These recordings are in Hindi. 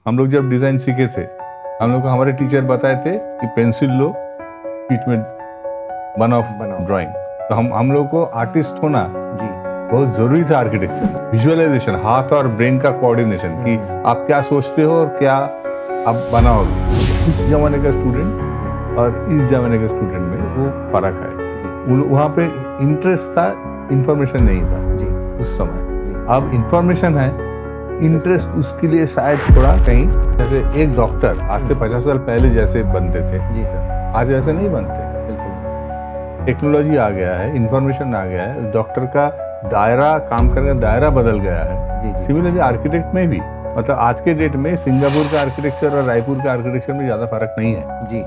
हम लोग जब डिज़ाइन सीखे थे, हम लोग को हमारे टीचर बताए थे कि पेंसिल लो, शीट में बनाओ ड्राइंग। तो हम लोग को आर्टिस्ट होना जी बहुत ज़रूरी था। आर्किटेक्चर, विजुअलाइजेशन, हाथ और ब्रेन का कोऑर्डिनेशन, कि आप क्या सोचते हो और क्या आप बनाओगे। उस जमाने का स्टूडेंट और इस जमाने के स्टूडेंट में वो फर्क है। वहाँ पे इंटरेस्ट था, इंफॉर्मेशन नहीं था जी उस समय। अब इंफॉर्मेशन है, इंटरेस्ट उसके लिए शायद थोड़ा कहीं, जैसे एक डॉक्टर आज से 50 साल पहले जैसे बनते थे, जी सर, आज ऐसे नहीं बनते। बिल्कुल टेक्नोलॉजी आ गया है, इंफॉर्मेशन आ गया है, डॉक्टर का दायरा, काम करने का दायरा बदल गया है। जी सिमिलरली आर्किटेक्ट में भी, मतलब आज के डेट में सिंगापुर का आर्किटेक्चर और रायपुर का आर्किटेक्चर में ज़्यादा फर्क नहीं है, जी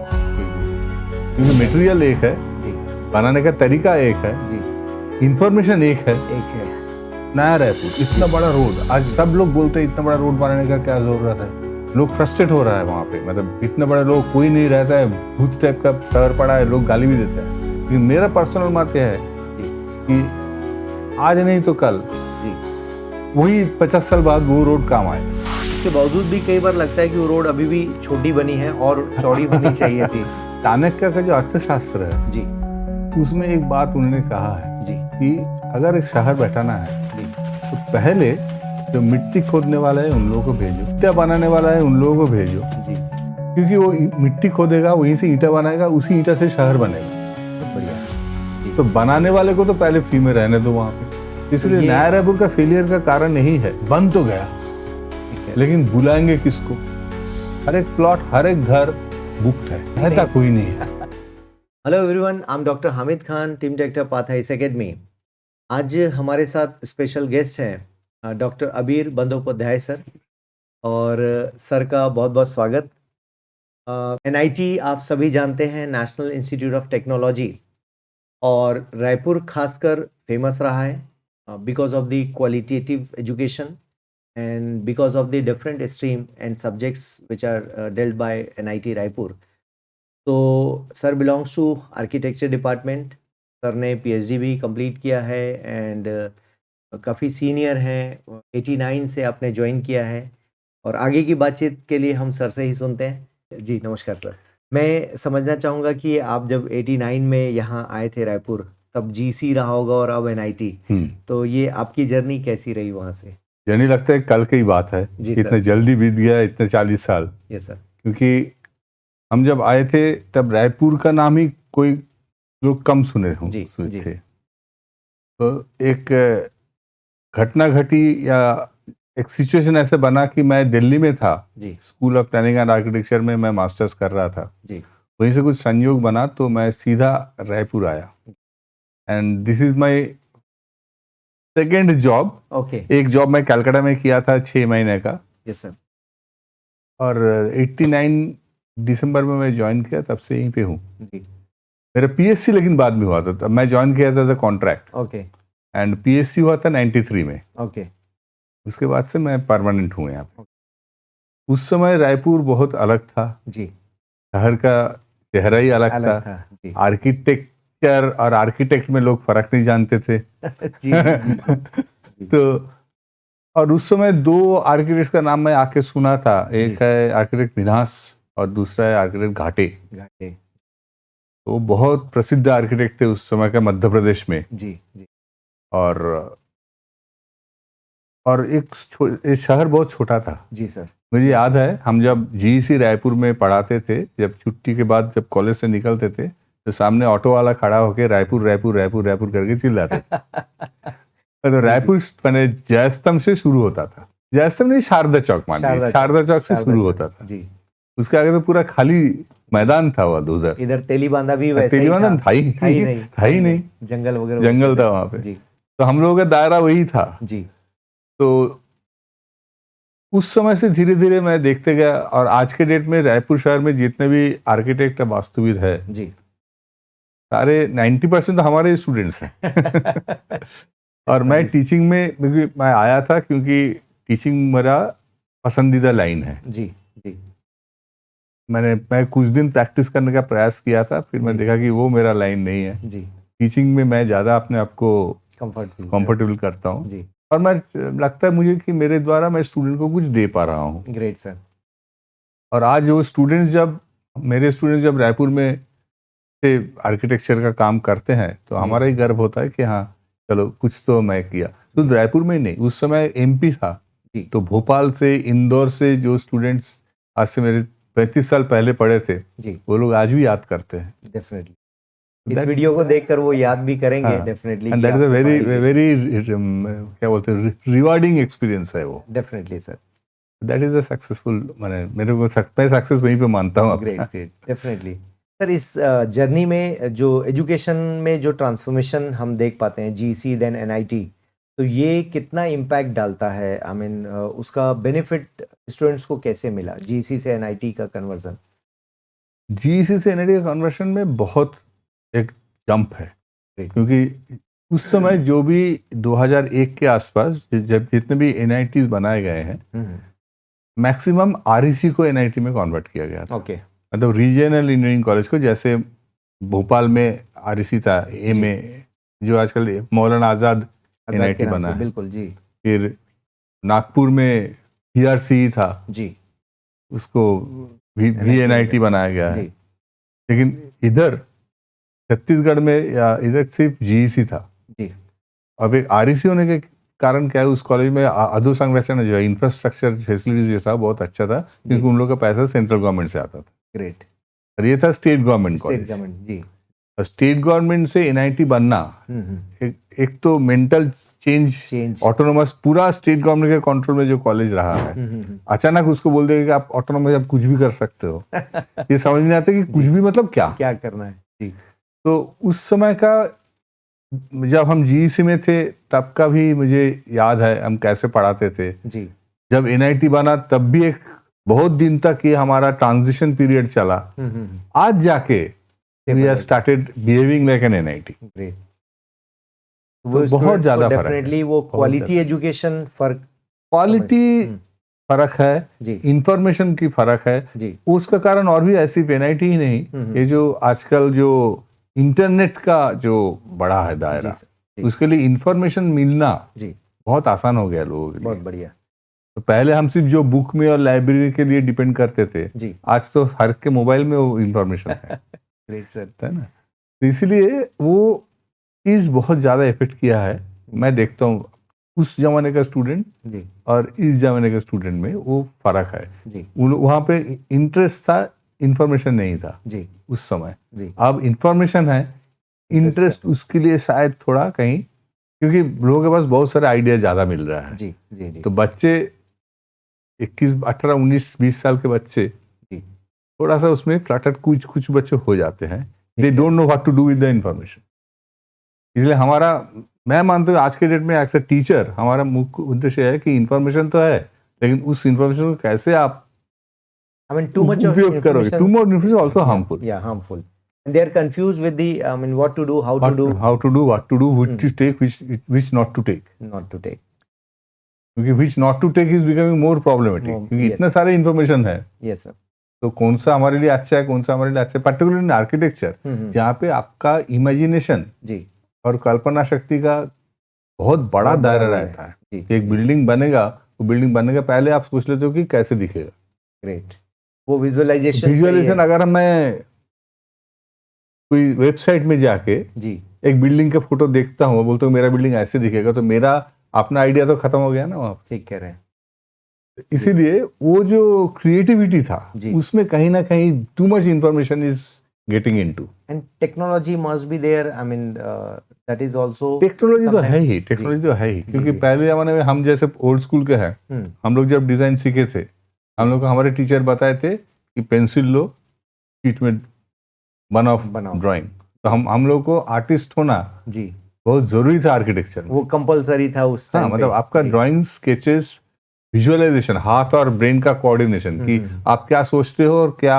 क्योंकि मटेरियल एक है, जी बनाने का तरीका एक है, जी इंफॉर्मेशन एक है। एक है। नया रायपुर, इतना बड़ा रोड, आज सब लोग बोलते हैं इतना बड़ा रोड बनाने का क्या जरूरत है। लोग फ्रस्ट्रेट हो रहा है वहाँ पे, मतलब इतने बड़े लोग कोई नहीं रहता है, भूत टाइप का शहर पड़ा है, लोग गाली भी देते हैं। लेकिन मेरा पर्सनल मत यह है कि आज नहीं तो कल जी वही 50 साल बाद वो रोड काम आए। इसके बावजूद भी कई बार लगता है कि वो रोड अभी भी छोटी बनी है और चौड़ी होनी चाहिए थी। चाणक्य का जो अर्थशास्त्र है, जी उसमें एक बात उन्होंने कहा है जी कि अगर एक शहर बैठाना है जी तो पहले जो मिट्टी खोदने वाला है उन लोगों को भेजो, ईंटा बनाने वाला है उन लोगों को भेजो, जी क्योंकि वो मिट्टी खोदेगा, वहीं से ईंटा बनाएगा, उसी ईंटा से शहर बनेगा। बहुत बढ़िया। तो बनाने वाले को तो पहले फ्री में रहने दो वहां पे। इसलिए ये- नया रायपुर का फेलियर का कारण यही है, बन तो गया ठीक है। लेकिन बुलाएंगे किसको। हर एक प्लॉट, हर एक घर बुक्ड है, रहता कोई नहीं है। Hello everyone, I am doctor Hamid Khan, team director पाथाइस एकेडमी। आज हमारे साथ स्पेशल गेस्ट हैं डॉक्टर अबीर बंदोपाध्याय सर, और सर का बहुत बहुत स्वागत। एनआईटी आप सभी जानते हैं, नेशनल इंस्टीट्यूट ऑफ टेक्नोलॉजी, और रायपुर खासकर फेमस रहा है because of the qualitative education and because of the different stream and subjects which are dealt by NIT Raipur. तो sir belongs to architecture department. Sir ने पीएचडी भी कंप्लीट किया है एंड काफ़ी सीनियर हैं। 89 से आपने ज्वाइन किया है, और आगे की बातचीत के लिए हम सर से ही सुनते हैं। जी नमस्कार सर। मैं समझना चाहूँगा कि आप जब 89 में यहाँ आए थे रायपुर, तब जीसी रहा होगा और अब एनआईटी, तो ये आपकी जर्नी कैसी रही वहाँ से? यानी लगता है कल की बात है, जी सर। इतने जल्दी बीत गया, इतने 40 साल। Yes sir. क्योंकि हम जब आए थे तब रायपुर का नाम ही कोई लोग कम सुने जी, जी। थे। तो एक घटना घटी या एक सिचुएशन ऐसे बना कि मैं दिल्ली में था, जी school of planning and architecture में मैं मास्टर्स कर रहा था। जी वहीं से कुछ संयोग बना तो मैं सीधा रायपुर आया, and this is my second job. Okay. एक जॉब मैं कलकत्ता में किया था 6 महीने का, यस सर। और 89 दिसंबर में मैं ज्वाइन किया, तब से यहीं पे हूँ। जी मेरा पीएससी लेकिन बाद में हुआ था, तब मैं ज्वाइन किया था as a contract, okay and PSC हुआ था 93 में। ओके उसके बाद से मैं परमानेंट हूँ यहाँ पे। उस समय रायपुर बहुत अलग था, जी। शहर का चेहरा ही अलग अलग था। था जी। आर्किटेक्चर और आर्किटेक्ट में लोग फर्क नहीं जानते थे। जी जी तो और उस समय 2 आर्किटेक्ट का नाम मैं आके सुना था, एक जी। है आर्किटेक्ट मिन्हास और दूसरा है आर्किटेक्ट घाटे। घाटे। तो बहुत प्रसिद्ध आर्किटेक्ट थे उस समय के मध्य प्रदेश में। जी जी और एक शहर बहुत छोटा था। जी सर। मुझे याद है, हम जब जीईसी रायपुर में पढ़ाते थे, जब छुट्टी के बाद जब कॉलेज से निकलते थे, तो सामने ऑटो वाला खड़ा होके रायपुर रायपुर रायपुर रायपुर करके चिल्लाते थे। तो रायपुर मैंने जयस्तंभ से शुरू होता था, जयस्तंभ नहीं, शारदा चौक, मानिए शारदा चौक से शुरू होता था जी। उसके आगे तो पूरा खाली मैदान था वो उधर। इधर तेलीबांधा भी वैसे तेलीबांधा ही था ही नहीं, जंगल वगैरह जंगल था वहाँ पे। जी तो हम लोगों का दायरा वही था। जी तो उस समय से धीरे धीरे मैं देखते गया, और आज के डेट में रायपुर शहर में जितने भी आर्किटेक्ट वास्तुविद है, जी सारे 90% हमारे स्टूडेंट्स हैं। और मैं टीचिंग में, क्योंकि मैं आया था क्योंकि टीचिंग मेरा पसंदीदा लाइन है। जी जी मैं कुछ दिन प्रैक्टिस करने का प्रयास किया था, फिर मैं देखा कि वो मेरा लाइन नहीं है। जी टीचिंग में मैं ज़्यादा अपने आप को कंफर्टेबल करता हूँ, जी। और मैं लगता है मुझे कि मेरे द्वारा मैं स्टूडेंट को कुछ दे पा रहा हूँ। Great sir. और आज वो स्टूडेंट्स जब मेरे स्टूडेंट्स जब रायपुर में से आर्किटेक्चर का काम करते हैं तो जी। हमारा ही गर्व होता है कि हाँ चलो कुछ तो मैं किया। तो रायपुर में ही नहीं, उस समय एमपी था, जी। तो भोपाल से, इंदौर से जो स्टूडेंट्स आज से मेरे 35 साल पहले पढ़े थे, जी, वो लोग आज भी याद करते हैं। डेफिनेटली इस वीडियो को देखकर वो याद भी करेंगे हाँ, डेफिनेटली एंड कि दैट इज अ आपसे वेरी पढ़ाई वेरी क्या बोलते हैं, रिवार्डिंग एक्सपीरियंस है वो। Definitely sir. That is a successful, मैंने मेरे को मैं सक्सेस वहीं पे मानता हूँ ग्रेट अपना। Great definitely sir. इस जर्नी में जो एजुकेशन में जो ट्रांसफॉर्मेशन हम देख पाते हैं, जीईसी देन एनआईटी, तो ये कितना इम्पैक्ट डालता है? आई मीन उसका बेनिफिट स्टूडेंट्स को कैसे मिला जीईसी से एनआईटी का कन्वर्जन? जीईसी से एनआईटी का कन्वर्शन में बहुत एक जंप है, Great. क्योंकि उस समय जो भी 2001 के आसपास जब जितने भी एनआईटीज बनाए गए हैं, मैक्सिमम आरईसी को एनआईटी में कन्वर्ट किया गया था। ओके। मतलब रीजनल इंजीनियरिंग कॉलेज को, जैसे भोपाल में आरईसी था एमए, जो आजकल मौलाना आज़ाद एनआईटी बना है। बिल्कुल जी। फिर नागपुर में पीआरसी था, जी उसको भी एनआईटी बनाया गया है। जी। लेकिन इधर छत्तीसगढ़ में या इधर सिर्फ जीईसी था। जी। अब एक आरईसी होने के कारण क्या है, उस कॉलेज में अधोसंरचना जो है, इंफ्रास्ट्रक्चर फैसिलिटीज जो था बहुत अच्छा था, क्योंकि उन लोगों का पैसा सेंट्रल गवर्नमेंट से आता था। ग्रेट। और ये था state government state college. Government जी। और स्टेट गवर्नमेंट से एनआईटी बनना, एक तो मेंटल चेंज, ऑटोनोमस, पूरा स्टेट गवर्नमेंट के कंट्रोल में जो कॉलेज रहा है, अचानक उसको बोल देगा कि आप ऑटोनोमस, आप कुछ भी कर सकते हो। ये समझ नहीं आता कि कुछ भी मतलब क्या करना है जी। तो उस समय का, जब हम जीईसी में थे तब का भी मुझे याद है हम कैसे पढ़ाते थे जी। जब एनआईटी बना तब भी एक बहुत दिन तक ये हमारा ट्रांजिशन पीरियड चला। आज जाके we are started behaving like an NIT. Great. तो बहुत ज्यादा फर्क है। डेफिनेटली वो क्वालिटी एजुकेशन फर्क, क्वालिटी फर्क है जी। इंफॉर्मेशन की फर्क है जी। उसका कारण और भी ऐसी एनआईटी ही नहीं, ये जो आजकल जो इंटरनेट का जो बड़ा है दायरा, उसके लिए इंफॉर्मेशन मिलना जी बहुत आसान हो गया लोगों के लिए। बहुत बढ़िया। तो पहले हम सिर्फ जो बुक में और लाइब्रेरी के लिए डिपेंड करते थे जी। आज तो हर के मोबाइल में वो इंफॉर्मेशन है। Great sir. है ना, तो इसलिए वो चीज बहुत ज्यादा इफेक्ट किया है। मैं देखता हूँ उस जमाने का स्टूडेंट जी और इस जमाने के स्टूडेंट में वो फर्क है जी। वहाँ पे इंटरेस्ट था, इंफॉर्मेशन नहीं था जी उस समय। जी। अब इंफॉर्मेशन है, इंटरेस्ट उसके लिए शायद थोड़ा कहीं, क्योंकि लोगों के पास बहुत सारे आइडिया ज्यादा मिल रहा है। जी जी जी। तो बच्चे 21, 18, 19, 20 साल के बच्चे जी। थोड़ा सा उसमें फ्लटर्ड, कुछ बच्चे हो जाते हैं, they don't know what to do with the information. इसलिए हमारा, मैं मानता हूँ आज के डेट में एज ए टीचर हमारा मुख्य उद्देश्य है कि इंफॉर्मेशन तो है, लेकिन उस इंफॉर्मेशन को कैसे आप too much of उपयोग करोगे। Too much information also harmful. harmful, and they are confused with the what to do, how to do, what to do, which to take, which not to take, क्योंकि which not to take is becoming more problematic, क्योंकि इतने सारे इंफॉर्मेशन है। yes sir। तो कौन सा हमारे लिए अच्छा है, कौन सा हमारे लिए अच्छा है, पर्टिकुलरली इन आर्किटेक्चर जहाँ पे आपका इमेजिनेशन जी और कल्पना शक्ति का बहुत बड़ा दायरा रहता है। एक बिल्डिंग बनेगा, वो बिल्डिंग बनने के पहले आप सोच लेते हो कि कैसे दिखेगा। ग्रेट। वो विजुअलाइजेशन अगर मैं कोई वेबसाइट में जाके जी एक बिल्डिंग का फोटो देखता हूँ, बोलता हूँ मेरा बिल्डिंग ऐसे दिखेगा, तो मेरा अपना आइडिया तो खत्म हो गया ना वहाँ। ठीक कह रहे हैं। इसीलिए वो जो क्रिएटिविटी था उसमें कहीं ना कहीं too much information is getting into, and technology must be there. I mean that is also, technology तो है ही, टेक्नोलॉजी तो है ही, क्योंकि पहले जमाने में हम जैसे ओल्ड स्कूल के हैं, हम लोग जब डिजाइन सीखे थे, हम लोग को हमारे टीचर बताए थे कि पेंसिल लो, शीट में बनाओ ड्राइंग। तो हम लोग को आर्टिस्ट होना जी बहुत जरूरी था आर्किटेक्चर में, वो कंपलसरी था उस टाइम। मतलब आपका ड्राइंग, स्केचेस, विजुअलाइजेशन, हाथ और ब्रेन का कोऑर्डिनेशन, कि आप क्या सोचते हो और क्या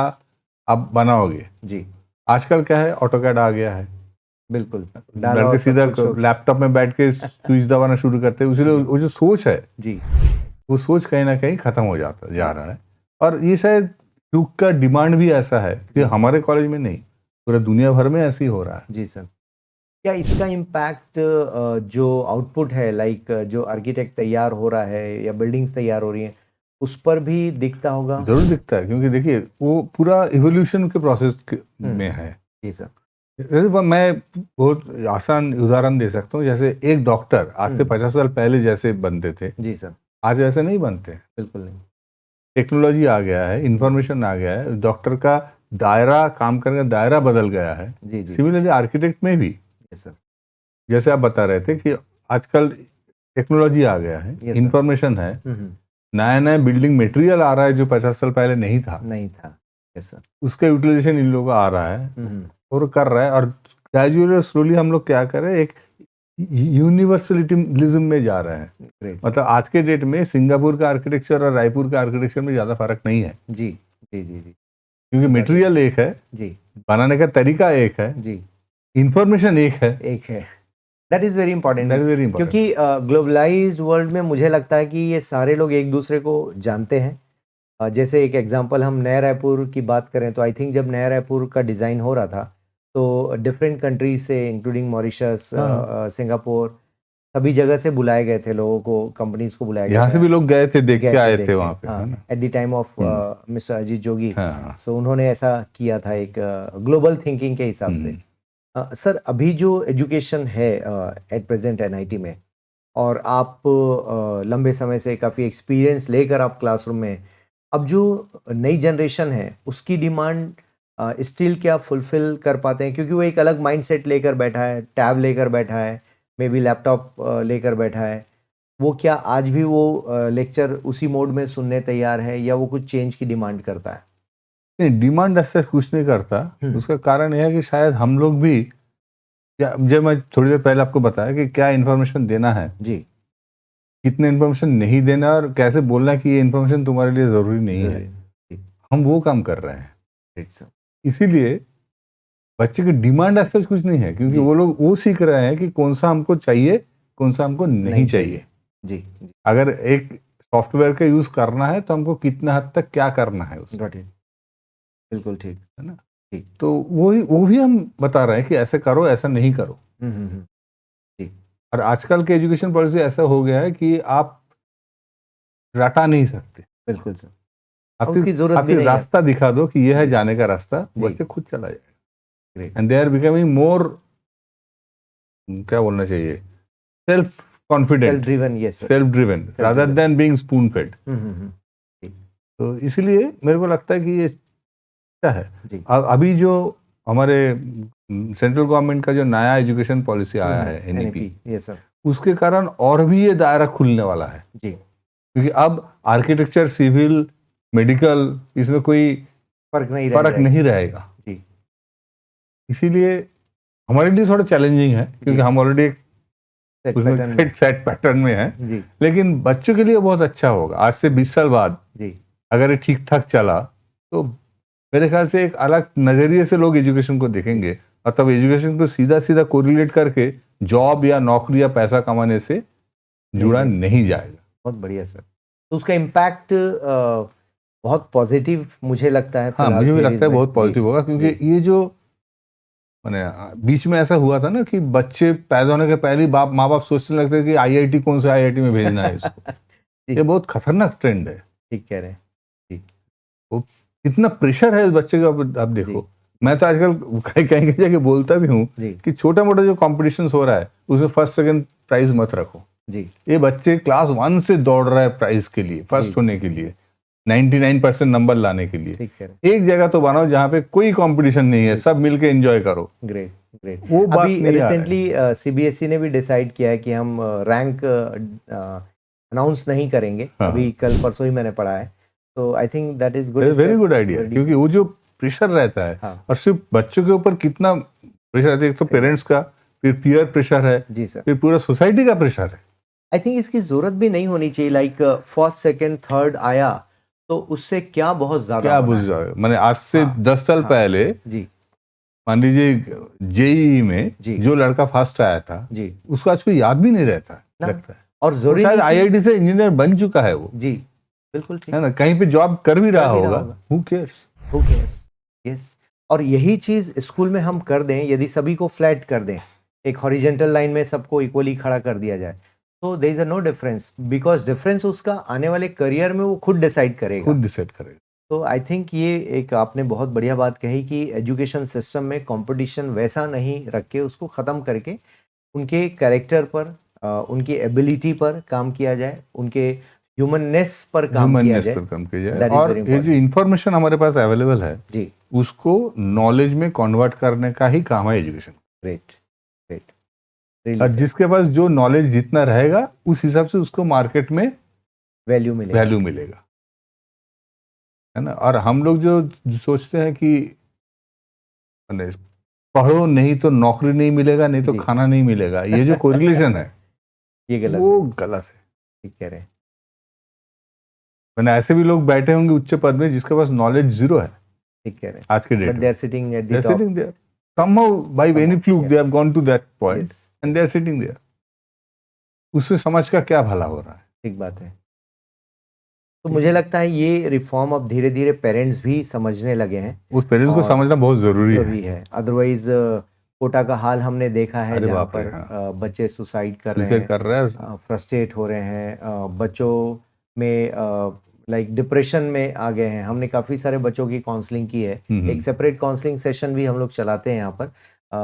आप बनाओगे जी। आजकल क्या है, ऑटोकैड आ गया है, बिल्कुल लड़के सीधा लैपटॉप में बैठ के स्विच दबाना शुरू करते हैं। इसलिए वो जो सोच है जी, वो सोच कहीं ना कहीं खत्म हो जाता जा रहा है। और ये शायद युग का डिमांड भी ऐसा है कि हमारे कॉलेज में नहीं, पूरा दुनिया भर में ऐसे ही हो रहा है। जी सर। क्या इसका इम्पैक्ट जो आउटपुट है, लाइक जो आर्किटेक्ट तैयार हो रहा है या बिल्डिंग्स तैयार हो रही हैं, उस पर भी दिखता होगा। जरूर दिखता है, क्योंकि देखिए वो पूरा इवोल्यूशन के प्रोसेस में है। जी सर। जैसे मैं बहुत आसान उदाहरण दे सकता हूँ, जैसे एक डॉक्टर आज से 50 साल पहले जैसे बनते थे, जी सर। आज ऐसे नहीं बनते। बिल्कुल नहीं। टेक्नोलॉजी आ गया है, इंफॉर्मेशन आ गया है, डॉक्टर का दायरा, काम करने का दायरा बदल गया है। जी जी। सिमिलरली आर्किटेक्ट में भी, यस सर। जैसे आप बता रहे थे कि आजकल टेक्नोलॉजी आ गया है, Yes, sir. इंफॉर्मेशन है, नया नया बिल्डिंग मटेरियल आ रहा है जो 50 साल पहले नहीं था, नहीं था। Yes sir. उसका यूटिलाइजेशन इन लोगों का आ रहा है और कर रहा है। और ग्रेजुअली स्लोली हम लोग क्या कर रहे हैं, एक यूनिवर्सलिज्म में जा रहे हैं। ग्रेट। मतलब आज के डेट में सिंगापुर का आर्किटेक्चर और रायपुर का आर्किटेक्चर में ज़्यादा फर्क नहीं है, जी जी जी जी क्योंकि मटेरियल एक है, जी बनाने का तरीका एक है, जी। इंफॉर्मेशन एक है। एक है। That is very important. That is very important. क्योंकि ग्लोबलाइज्ड वर्ल्ड में मुझे लगता है कि ये सारे लोग एक दूसरे को जानते हैं। जैसे एक एग्जांपल हम नया रायपुर की बात करें तो आई थिंक जब नया रायपुर का डिज़ाइन हो रहा था तो डिफरेंट कंट्रीज से इंक्लूडिंग मॉरिशस, सिंगापुर, सभी जगह से बुलाए गए थे लोगों को, कंपनीज को बुलाया गया यहाँ से भी लोग गए थे, देख के आए थे देख वहाँ के। पे, है ना? At the time of mister Ajit Jogi. हाँ। सो उन्होंने ऐसा किया था एक ग्लोबल थिंकिंग के हिसाब से। सर अभी जो एजुकेशन है एट प्रेजेंट एनआईटी में, और आप लंबे समय से काफ़ी एक्सपीरियंस लेकर आप क्लासरूम में, अब जो नई जनरेशन है उसकी डिमांड स्टिल क्या फुलफिल कर पाते हैं? क्योंकि वो एक अलग माइंडसेट लेकर बैठा है, टैब लेकर बैठा है, मे बी लैपटॉप लेकर बैठा है, वो क्या आज भी वो लेक्चर उसी मोड में सुनने तैयार है या वो कुछ चेंज की डिमांड करता है? नहीं, डिमांड ऐसा कुछ नहीं करता। उसका कारण यह है कि शायद हम लोग भी, जब मैं थोड़ी देर पहले आपको बताया कि क्या इन्फॉर्मेशन देना है जी। कितने इन्फॉर्मेशन नहीं देना और कैसे बोलना है कि ये इन्फॉर्मेशन तुम्हारे लिए जरूरी नहीं है, हम वो काम कर रहे हैं। इसीलिए बच्चे की डिमांड ऐसा कुछ नहीं है, क्योंकि वो लोग वो सीख रहे हैं कि कौन सा हमको चाहिए, कौन सा हमको नहीं चाहिए। जी। अगर एक सॉफ्टवेयर का यूज करना है तो हमको कितना हद तक क्या करना है उसमें, बिल्कुल ठीक है ना? तो वो भी हम बता रहे हैं कि ऐसे करो, ऐसा नहीं करो। और आजकल के एजुकेशन पॉलिसी ऐसा हो गया है कि आप रटा नहीं सकते। बिल्कुल सर। आप उसकी जरूरत भी नहीं है। रास्ता दिखा दो कि यह है जाने का रास्ता, बच्चे खुद चला जाएगा। And they are becoming more, क्या बोलना चाहिए, self confident, self driven. Yes sir. Self driven rather than being spoon fed. तो इसलिए मेरे को लगता है कि ये क्या है। अभी जो हमारे सेंट्रल गवर्नमेंट का जो नया एजुकेशन पॉलिसी आया है, एनईपी, यस सर, उसके कारण और भी ये दायरा खुलने वाला है जी। क्योंकि अब आर्किटेक्चर, सिविल, मेडिकल, इसमें कोई फर्क नहीं रहेगा जी। इसीलिए हमारे लिए थोड़ा चैलेंजिंग है, क्योंकि हम ऑलरेडी एक सेट पैटर्न में है जी। लेकिन बच्चों के लिए बहुत अच्छा होगा। आज से 20 साल बाद जी, अगर ये ठीक ठाक चला तो मेरे ख्याल से एक अलग नजरिए से लोग एजुकेशन को देखेंगे और तब एजुकेशन को सीधा सीधा कोरिलेट करके जॉब या नौकरी या पैसा कमाने से जुड़ा नहीं जाएगा। बहुत बढ़िया सर। तो उसका इम्पैक्ट बहुत पॉजिटिव मुझे लगता है। हाँ, मुझे भी लगता है बहुत पॉजिटिव होगा, क्योंकि ये जो मैंने बीच में ऐसा हुआ था ना कि बच्चे पैदा होने के पहले माँ बाप सोचने लगते हैं कि आईआईटी, कौन सा आईआईटी में भेजना है इसको। ये बहुत खतरनाक ट्रेंड है। ठीक कह रहे हैं जी। वो कितना प्रेशर है इस बच्चे का, आप देखो। मैं तो आजकल कहीं जाके बोलता भी हूँ कि छोटा मोटा जो कॉम्पिटिशन हो रहा है उसमें फर्स्ट सेकंड प्राइज मत रखो जी। ये बच्चे क्लास 1 से दौड़ रहा है प्राइज के लिए, फर्स्ट होने के लिए, 99% नंबर लाने के लिए। एक जगह तो बनाओ जहाँ पे कोई कंपटीशन नहीं है, सब मिलके एंजॉय करो। Great great. वो बात अभी रिसेंटली सीबीएसई ने भी डिसाइड किया है कि हम रैंक अनाउंस नहीं करेंगे। अभी कल परसों ही मैंने पढ़ा है, तो I think that is good, very good idea. क्योंकि वो जो प्रेशर रहता है और सिर्फ बच्चों के ऊपर कितना प्रेशर रहता है, एक तो पेरेंट्स का, फिर पीयर प्रेशर है जी सर, फिर पूरा सोसाइटी का प्रेशर है। आई थिंक इसकी जरूरत भी नहीं होनी चाहिए। लाइक फर्स्ट सेकंड थर्ड आया तो उससे क्या बहुत ज्यादा, क्या बुझ जाएगा। मैंने आज से 10 साल पहले जी, मान लीजिए जेईई में जो लड़का फर्स्ट आया था जी, उसको आज कोई याद भी नहीं रहता लगता है। और जरूरी शायद आईआईटी से इंजीनियर बन चुका है वो जी, बिल्कुल ठीक है ना, कहीं पे जॉब कर भी रहा होगा। Who cares. यस। और यही चीज स्कूल में हम कर दें, यदि सभी को फ्लैट कर दें, एक हॉरिजेंटल लाइन में सबको इक्वली खड़ा कर दिया जाए, तो there is a no difference, because difference उसका आने वाले करियर में वो खुद डिसाइड करेगा। खुद डिसाइड करेगा। तो आई थिंक ये एक आपने बहुत बढ़िया बात कही कि एजुकेशन सिस्टम में कंपटीशन वैसा नहीं रख के उसको ख़त्म करके उनके कैरेक्टर पर, उनकी एबिलिटी पर काम किया जाए, उनके ह्यूमननेस पर काम किया ह्यूमननेस जाए। पर काम किया जाए, That is और very ये जो important. इंफॉर्मेशन हमारे पास अवेलेबल है जी, उसको नॉलेज में कन्वर्ट करने का ही काम है एजुकेशन। ग्रेट ग्रेट, और रियली जिसके पास जो नॉलेज जितना रहेगा उस हिसाब से उसको मार्केट में वैल्यू मिलेगा। वैल्यू मिलेगा, है ना। और हम लोग जो सोचते हैं कि माने पढ़ो नहीं तो नौकरी नहीं मिलेगा, नहीं तो जी। खाना नहीं मिलेगा, ये जो कोरिलेशन है ये गलत वो है, गलत है। ठीक कह रहे हैं। मैंने ऐसे भी लोग बैठे होंगे उच्च पद में जिसके पास नॉलेज जीरो है ठीक कह रहे हैं, आज के डेट बट में। They are sitting at They the are top. sitting there. Somehow, by any Somehow, fluke, yes. they have gone to that point Yes, and they are sitting there. उसमें समाज का क्या भला हो रहा है? ठीक बात है। तो मुझे लगता है ये रिफॉर्म अब धीरे धीरे पेरेंट्स भी समझने लगे हैं, उस पेरेंट्स को और समझना बहुत जरूरी है। जरूरी है। अदरवाइज कोटा का हाल हमने देखा है अरे जहाँ बाप रे, पर हाँ। बच्चे सुसाइड कर रहे Suicide हैं, कर रहा है। फ्रस्ट्रेट हो रहे हैं, बच्चों में लाइक डिप्रेशन में आ गए हैं। हमने काफ़ी सारे बच्चों की काउंसलिंग की है, एक सेपरेट काउंसलिंग सेशन भी हम लोग चलाते हैं यहाँ पर,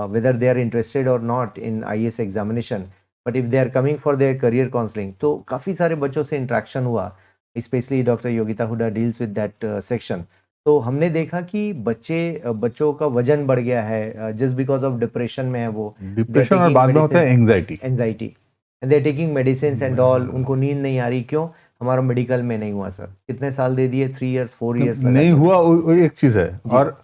वेदर दे आर इंटरेस्टेड और not in IAS examination, but if they are coming for their career counselling. तो काफ़ी सारे बच्चों से इंट्रैक्शन हुआ, specially doctor Yogita Hooda deals with that section. तो हमने देखा कि बच्चों का वजन बढ़ गया है जस्ट बिकॉज ऑफ डिप्रेशन में है वो, डिप्रेशन और बाद में होता है anxiety. Anxiety, and they are taking medicine and all. उनको नींद नहीं आ रही, क्यों? हमारा मेडिकल में नहीं हुआ सर। कितने साल दे दिए, 3 years 4 years नहीं हुआ वो एक चीज है, और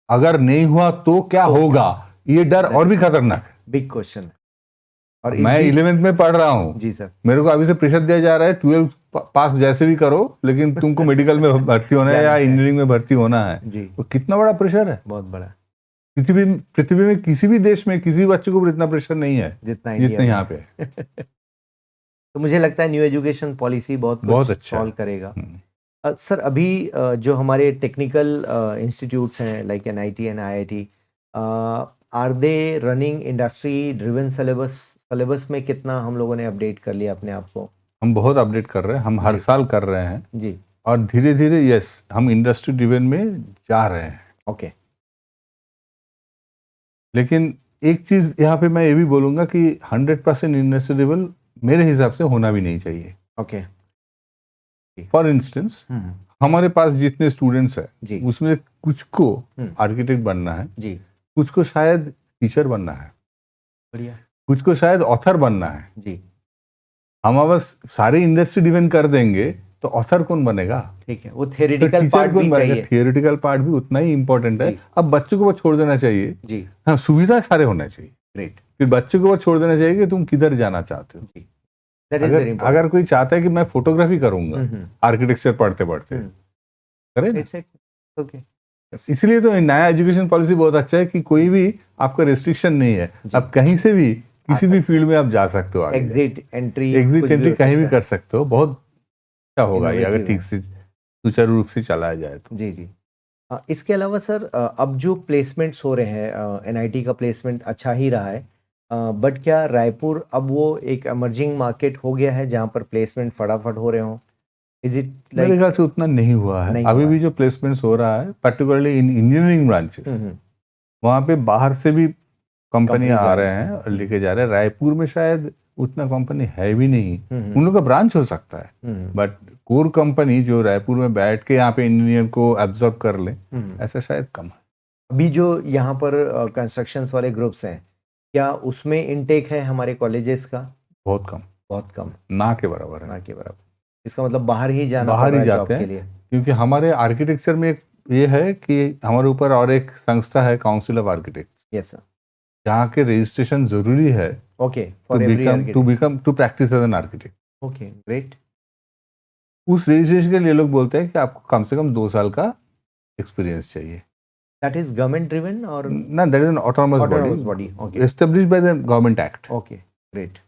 अगर नहीं हुआ तो क्या होगा, ये डर और भी खतरनाक है। Big question. और मैं 11th में पढ़ रहा हूँ जी सर, मेरे को अभी से प्रेशर दिया जा रहा है 12 पास जैसे भी करो, लेकिन तुमको मेडिकल में भर्ती होना है या इंजीनियरिंग में भर्ती होना है। जी, तो कितना बड़ा प्रेशर है। बहुत बड़ा। पृथ्वी में किसी भी देश में किसी भी बच्चे को इतना प्रेशर नहीं है जितना यहाँ पे है। तो मुझे लगता है न्यू एजुकेशन पॉलिसी बहुत अच्छा सॉल्व करेगा। सर अभी जो हमारे टेक्निकल इंस्टीट्यूट्स हैं like NIT and IIT, are they running industry driven syllabus में कितना हम लोगों ने अपडेट कर लिया अपने आप को? हम बहुत अपडेट कर रहे हैं, हम हर साल कर रहे हैं जी, और धीरे धीरे यस हम इंडस्ट्री ड्रिवन में जा रहे हैं। ओके। लेकिन एक चीज यहाँ पे मैं ये भी बोलूंगा कि 100% इंडस्ट्री ड्रिवन मेरे हिसाब से होना भी नहीं चाहिए। ओके। फॉर इंस्टेंस हमारे पास जितने स्टूडेंट्स हैं जी, उसमें कुछ को आर्किटेक्ट बनना है, जी, कुछ को शायद टीचर बनना है, बढ़िया, कुछ को शायद ऑथर बनना है। जी, हम बस सारे इंडस्ट्री डिवेन कर देंगे तो ऑथर कौन बनेगा? ठीक है, वो थ्योरेटिकल टीचर पार्ट कौन भी बनेगा? चाहिए। थियोरेटिकल पार्ट भी उतना ही इंपॉर्टेंट है। जी। अब बच्चों को वो छोड़ देना चाहिए। जी, हाँ, सुविधा सारे होना चाहिए। ग्रेट, फिर बच्चों को वो छोड़ देना चाहिए कि तुम किधर जाना चाहते हो। जी, दैट इज वेरी इंपॉर्टेंट। अगर कोई चाहता है कि मैं फोटोग्राफी करूंगा आर्किटेक्चर पढ़ते पढ़ते, करे ना? It's okay. इसलिए तो नया एजुकेशन पॉलिसी बहुत अच्छा है कि कोई भी आपका रेस्ट्रिक्शन नहीं है, आप कहीं से भी किसी भी फील्ड में आप जा सकते हो। आगे एग्जिट एंट्री कहीं भी कर सकते हो। बहुत अच्छा होगा ये अगर ठीक से सुचारू रूप से चलाया जाए तो। जी जी। इसके अलावा सर अब जो प्लेसमेंट्स हो रहे हैं, एनआईटी का प्लेसमेंट अच्छा ही रहा है, बट क्या रायपुर अब वो एक इमर्जिंग मार्केट हो गया है जहाँ पर प्लेसमेंट फटाफट हो रहे हों? इज इट मेरे ख्याल से उतना नहीं हुआ है। अभी भी जो प्लेसमेंट्स हो रहा है पर्टिकुलरली इन इंजीनियरिंग ब्रांचेस, वहाँ पे बाहर से भी कंपनियां आ रहे हैं और लेके जा रहे हैं। रायपुर में शायद उतना कंपनी है भी नहीं, उन लोग का ब्रांच हो सकता है, बट कोर कंपनी जो रायपुर में बैठ के यहाँ पे इंजीनियर को एब्जॉर्ब कर ले, ऐसा शायद कम है। अभी जो यहाँ पर कंस्ट्रक्शंस वाले ग्रुप्स हैं, क्या उसमें इनटेक है हमारे कॉलेजेस का? बहुत कम, बहुत कम, ना के बराबर है। ना के बराबर। इसका मतलब बाहर ही जाना बाहर पड़ ही रहा है जाते जॉब हैं के लिए। क्योंकि हमारे आर्किटेक्चर में ये है कि हमारे ऊपर और एक संस्था है council of architect, yes sir, जहाँ के रजिस्ट्रेशन जरूरी है okay, for every to practice as an architect. Okay, great. उस रजिस्ट्रेशन के लिए लोग बोलते हैं कि आपको कम से कम 2 साल का एक्सपीरियंस चाहिए। दैट इज गवर्नमेंट ड्रिवन और ना, that is an autonomous body? Okay, established by the government act. Okay, great.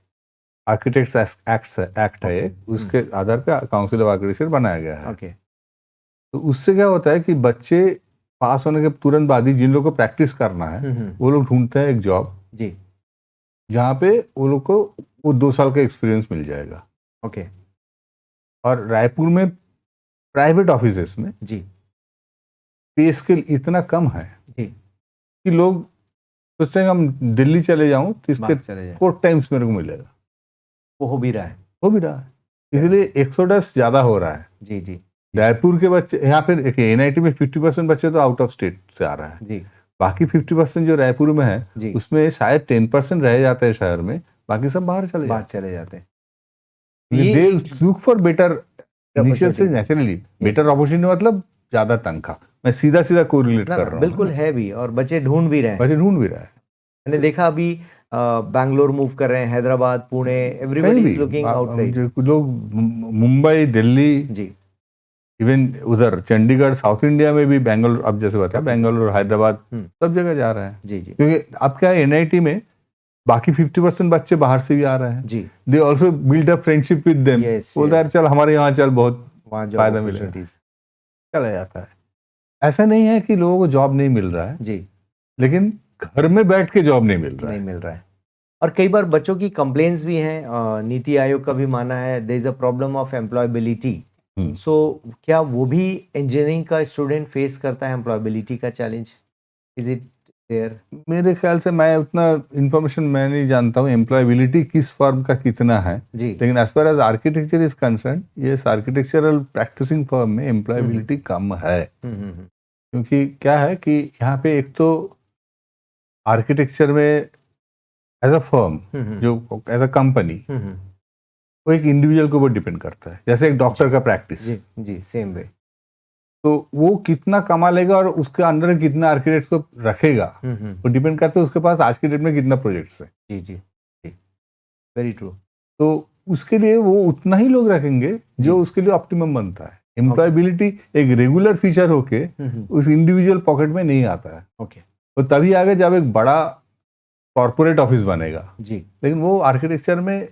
Architects act है एक, उसके आधार पे काउंसिल ऑफ आर्किटेक्चर बनाया गया है। ओके, तो उससे क्या होता है कि बच्चे पास होने के तुरंत बाद ही जिन लोगों को प्रैक्टिस करना है वो लोग ढूंढते हैं एक जॉब जी, जहाँ पे वो लोग को वो 2 साल का एक्सपीरियंस मिल जाएगा। ओके। और रायपुर में प्राइवेट ऑफिसेस में जी पे स्केल इतना कम है जी। कि लोग सोचते हैं हम दिल्ली चले जाऊं तो इसके बात चले जाए, 4 टाइम्स मेरे को मिलेगा। वो हो भी रहा है। हो भी रहा है, इसलिए एक्सोडस ज्यादा हो रहा है। जी जी रायपुर के बच्चे यहाँ पे देखिए, एनआईटी में 50% बच्चे तो आउट ऑफ स्टेट से आ रहा है। जी बाकी 50% जो रायपुर में है जी। उसमें शायद 10% रह जाते हैं शहर में, बाकी सब बाहर चले बाहर जाते चले जाते हैं। हैं। ये दे एक लुक फॉर बेटर इनिशियल से opportunities। नेचुरली बेटर अपॉर्चुनिटी, मतलब ज्यादा तनख्वाह। मैं सीधा सीधा कोरिलेट ना कर ना, रहा हूँ। बिल्कुल है भी, और बच्चे ढूंढ भी रहे हैं। बच्चे ढूंढ भी रहा है मैंने देखा अभी बैंगलोर मूव कर रहे हैं, हैदराबाद, पुणे, कहीं एवरीबॉडी भी। Is looking outside. जो लोग मुंबई, दिल्ली, जी इवन उधर चंडीगढ़, साउथ इंडिया में भी, बैंगलोर, अब जैसे बताया बैंगलोर, हैदराबाद, सब जगह जा रहे हैं। जी जी क्योंकि अब क्या है, एनआईटी में बाकी 50% बच्चे बाहर से भी आ रहे हैं। जी। They also build up friendship with them. Yes, बोलता है yes। चल हमारे यहाँ चल, बहुत वहाँ जॉब फायदा मिलेगा, अपॉर्चुनिटीज। चला जाता है। ऐसा नहीं है कि लोगों को जॉब नहीं मिल रहा है, जी लेकिन घर में बैठ के जॉब नहीं मिल रहा नहीं है। मिल रहा है। और कई बार बच्चों की कंप्लेंट्स भी हैं, नीति आयोग का भी मानना है there is a problem of employability. So क्या वो भी इंजीनियरिंग का स्टूडेंट फेस करता है एम्प्लॉयबिलिटी का चैलेंज? Is it there? मेरे ख्याल से, मैं उतना इंफॉर्मेशन मैं नहीं जानता हूँ एम्प्लॉयबिलिटी किस फर्म का कितना है, जी लेकिन as far as architecture is concern, ये आर्किटेक्चरल प्रैक्टिसिंग फर्म में एम्प्लॉयबिलिटी कम है। क्योंकि क्या है कि यहाँ पे एक तो आर्किटेक्चर में एज अ फर्म, जो एज अ कंपनी, वो एक इंडिविजुअल के ऊपर डिपेंड करता है। जैसे एक डॉक्टर का प्रैक्टिस, जी जी सेम वे। तो वो कितना कमा लेगा और उसके अंडर कितना आर्किटेक्ट को रखेगा, वो डिपेंड करता है उसके पास आज की डेट में कितना प्रोजेक्ट्स है। जी जी जी वेरी ट्रू। तो उसके लिए वो उतना ही लोग रखेंगे जो उसके लिए ऑप्टिमम बनता है। एम्प्लॉयबिलिटी एक रेगुलर फीचर होके उस इंडिविजुअल पॉकेट में नहीं आता है। ओके तो तभी आगे जब एक बड़ा कॉर्पोरेट ऑफिस बनेगा, जी लेकिन वो आर्किटेक्चर में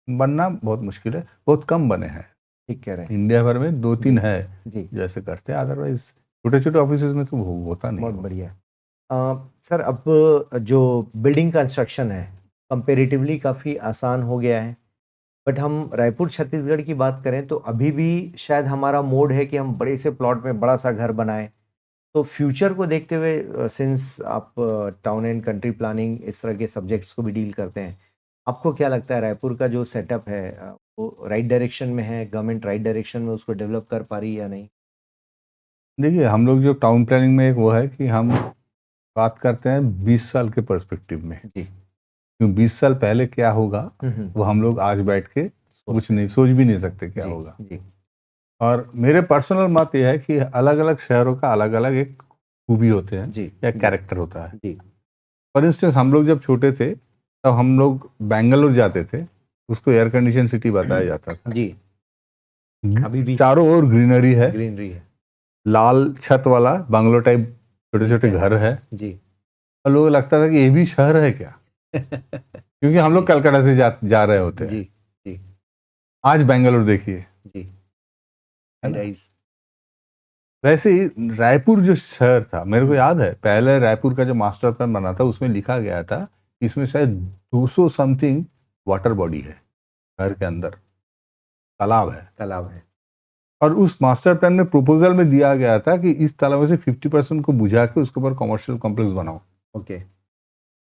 बनना बहुत मुश्किल है, बहुत कम बने हैं। ठीक कह रहे हैं। इंडिया भर में 2-3 है जी जैसे करते हैं, अदरवाइज छोटे छोटे ऑफिस में तो होता नहीं। बहुत बढ़िया। सर अब जो बिल्डिंग कंस्ट्रक्शन है कंपेरेटिवली काफ़ी आसान हो गया है, बट हम रायपुर छत्तीसगढ़ की बात करें तो अभी भी शायद हमारा मोड है कि हम बड़े से प्लॉट में बड़ा सा घर बनाएं। तो फ्यूचर को देखते हुए, सिंस आप टाउन एंड कंट्री प्लानिंग इस तरह के सब्जेक्ट्स को भी डील करते हैं, आपको क्या लगता है रायपुर का जो सेटअप है वो राइट डायरेक्शन में है? गवर्नमेंट राइट डायरेक्शन में उसको डेवलप कर पा रही है या नहीं? देखिए, हम लोग जो टाउन प्लानिंग में एक वो है कि हम बात करते हैं 20 साल के पर्सपेक्टिव में। जी क्यों 20 साल पहले क्या होगा वो हम लोग आज बैठ के सोच भी नहीं सकते क्या जी होगा। जी और मेरे पर्सनल मत यह है कि अलग अलग शहरों का अलग अलग एक खूबी होते हैं जी या कैरेक्टर होता है। जी फॉर इंस्टेंस, हम लोग जब छोटे थे तब हम लोग बेंगलुरु जाते थे, उसको एयर कंडीशन सिटी बताया जाता था। जी अभी भी चारों ओर ग्रीनरी है, ग्रीनरी है। लाल छत वाला बंगलो टाइप छोटे छोटे घर है, जी और लोगों को लगता था कि ये भी शहर है क्या, क्योंकि हम लोग कलकत्ता से जा रहे होते हैं। जी जी आज बेंगलुरु देखिए। जी है ना? राइज। वैसे ही रायपुर जो शहर था, मेरे को याद है पहले रायपुर का जो मास्टर प्लान बना था उसमें लिखा गया था कि इसमें शायद 200 समथिंग वाटर बॉडी है, शहर के अंदर तालाब है। और उस मास्टर प्लान में प्रपोजल में दिया गया था कि इस तालाब में से 50% को बुझा के उसके ऊपर कमर्शियल कॉम्प्लेक्स बनाओ। Okay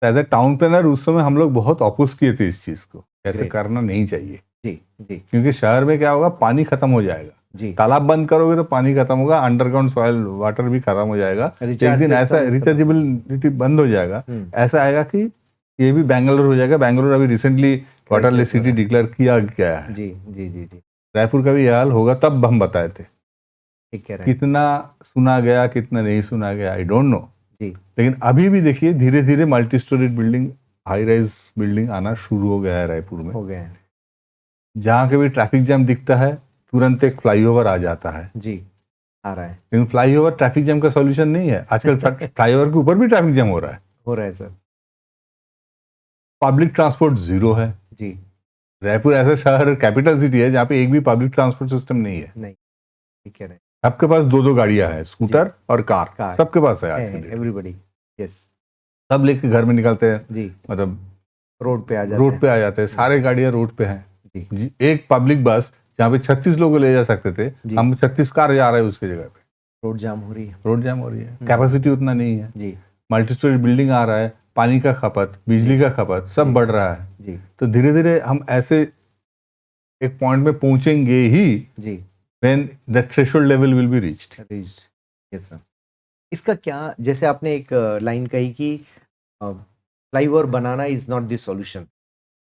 as a town planner उस समय हम लोग बहुत अपोज किए थे इस चीज को, ऐसे Great. करना नहीं चाहिए। जी जी क्योंकि शहर में क्या होगा, पानी खत्म हो जाएगा। जी तालाब बंद करोगे तो पानी खत्म होगा, अंडरग्राउंड सॉइल वाटर भी खत्म हो जाएगा। एक दिन ऐसा रिचार्जेबिलिटी बंद हो जाएगा, ऐसा आएगा कि ये भी बेंगलुरु हो जाएगा। बेंगलुरु अभी रिसेंटली वाटरलेस सिटी डिक्लेयर किया गया है। जी जी जी जी रायपुर का भी यह हाल होगा, तब हम बताए थे। ठीक कह रहे हैं। कितना सुना गया कितना नहीं सुना गया आई डोंट नो, जी लेकिन अभी भी देखिए धीरे धीरे multi storeyed building, high rise building आना शुरू हो गया है रायपुर में। हो गए हैं। जहाँ के भी ट्रैफिक जैम दिखता है तुरंत एक फ्लाईओवर आ जाता है। जी आ रहा है। लेकिन फ्लाईओवर ट्रैफिक जैम का सॉल्यूशन नहीं है। आजकल फ्लाईओवर के ऊपर भी ट्रैफिक जैम हो रहा है। हो रहा है सर। पब्लिक ट्रांसपोर्ट जीरो है। जी रायपुर ऐसा शहर, कैपिटल सिटी है जहाँ पे एक भी पब्लिक ट्रांसपोर्ट सिस्टम नहीं है। नहीं ठीक कह रहे हैं। सबके पास 2-2 गाड़ियां हैं, स्कूटर और कार सबके पास है आज के डेट में। एवरीबॉडी। यस सब लेके घर में निकलते हैं, जी मतलब रोड पे आ जाते रोड पे आ जाते हैं, सारे गाड़ियां रोड पे हैं। जी एक पब्लिक बस जहाँ पे 36 लोग को ले जा सकते थे, जी। हम 36 कार जा रहे हैं उसकी जगह पे। रोड जाम हो रही है। रोड जाम हो रही है, कैपेसिटी उतना नहीं है। जी मल्टी स्टोरी बिल्डिंग आ रहा है, पानी का खपत, बिजली का खपत सब जी। बढ़ रहा है। जी तो धीरे धीरे हम ऐसे एक पॉइंट में पहुंचेंगे ही जी। when the threshold level will be reached. Yes sir. इसका क्या, जैसे आपने एक लाइन कही कि flyover banana is not the solution,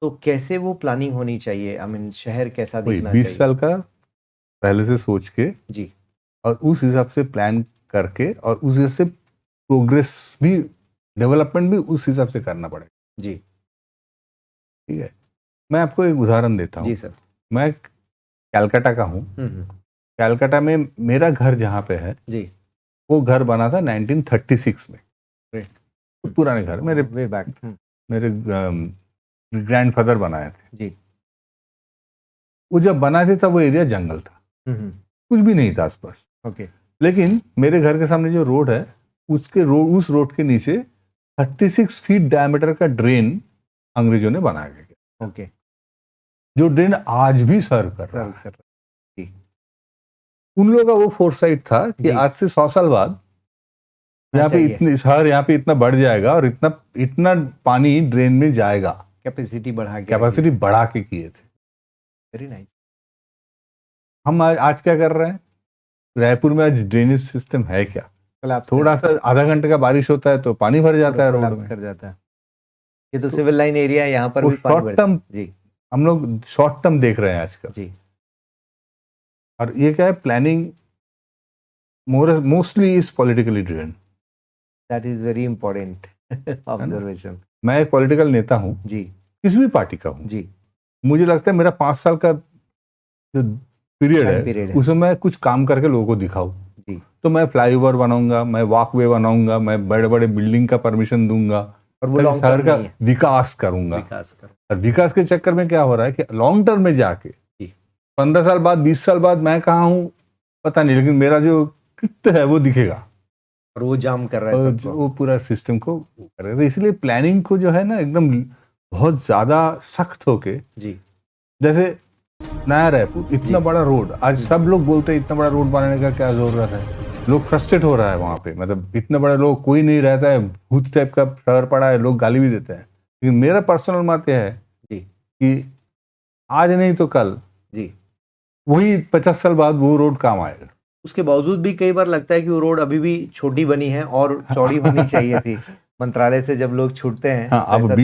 तो कैसे वो प्लानिंग होनी चाहिए? आई मीन शहर कैसा वही दिखना 20 चाहिए? साल का पहले से सोच के जी और उस हिसाब से प्लान करके और उस हिसाब से प्रोग्रेस भी, डेवलपमेंट भी उस हिसाब से करना पड़ेगा। जी ठीक है, मैं आपको एक उदाहरण देता हूँ। जी सर। मैं कलकत्ता का हूँ। कलकत्ता में मेरा घर जहाँ पे है, जी वो घर बना था 1936 में। Great. तो पुराने घर मेरे वे बैक। मेरे ग्रैंडफादर बनाए थे। जी वो जब बनाए थे तब वो एरिया जंगल था, कुछ भी नहीं था आसपास। ओके लेकिन मेरे घर के सामने जो रोड है, उस रोड के नीचे 36 फीट डायमीटर का ड्रेन अंग्रेजों ने बनाया गया, ओके। जो ड्रेन आज भी सर्व कर रहा है। जी उन लोगों का वो फोरसाइट था कि जी। आज से 100 साल बाद यहाँ पे इतनी शहर यहाँ पे इतना बढ़ जाएगा और इतना इतना पानी ड्रेन में जाएगा। कैपेसिटी बढ़ा के, कैपेसिटी बढ़ा के किए थे। Very nice. हम आज क्या कर रहे हैं? रायपुर में आज ड्रेनेज सिस्टम है क्या? Collapse थोड़ा सा आधा घंटे का बारिश होता है तो पानी भर जाता है रोड collapse में। कर जाता है। ये तो सिविल लाइन एरिया है, यहाँ पर वो भी पानी शॉर्ट टर्म, जी हम लोग शॉर्ट टर्म देख रहे हैं आजकल। जी और ये क्या है, planning mostly is politically driven. That is very important observation. मैं एक पॉलिटिकल नेता हूँ, जी किसी भी पार्टी का हूँ। जी मुझे लगता है मेरा 5 साल का जो पीरियड Time period है, है। उसमें मैं कुछ काम करके लोगों को दिखाऊं। जी तो मैं फ्लाईओवर बनाऊंगा, मैं वॉकवे बनाऊंगा, मैं बड़े बड़े बिल्डिंग का परमिशन दूंगा और वो ताकि लॉन्ग शहर टर्म का नहीं है। विकास करूंगा। विकास करो। और विकास के चक्कर में क्या हो रहा है कि लॉन्ग टर्म में जाके जी 15 साल बाद 20 साल बाद मैं कहाँ हूँ पता नहीं, लेकिन मेरा जो कृत्य है वो दिखेगा और वो जाम कर रहा है और सबको। वो पूरा सिस्टम को करेगा। तो इसलिए प्लानिंग को जो है ना एकदम बहुत ज्यादा सख्त होके, जी जैसे नया रायपुर इतना बड़ा रोड, आज सब लोग बोलते हैं इतना बड़ा रोड बनाने का क्या जरूरत है। लोग फ्रस्ट्रेट हो रहा है वहां पे, मतलब इतने बड़े लोग कोई नहीं रहता है, भूत टाइप का शहर पड़ा है, लोग गाली भी देते हैं। लेकिन मेरा पर्सनल मत यह है जी कि आज नहीं तो कल जी वही 50 साल बाद वो रोड काम आएगा। उसके बावजूद भी कई बार लगता है कि वो रोड अभी भी छोटी बनी है और चौड़ी होनी चाहिए थी। मंत्रालय से जब लोग छूटते हैं हाँ, तो अब ऐसा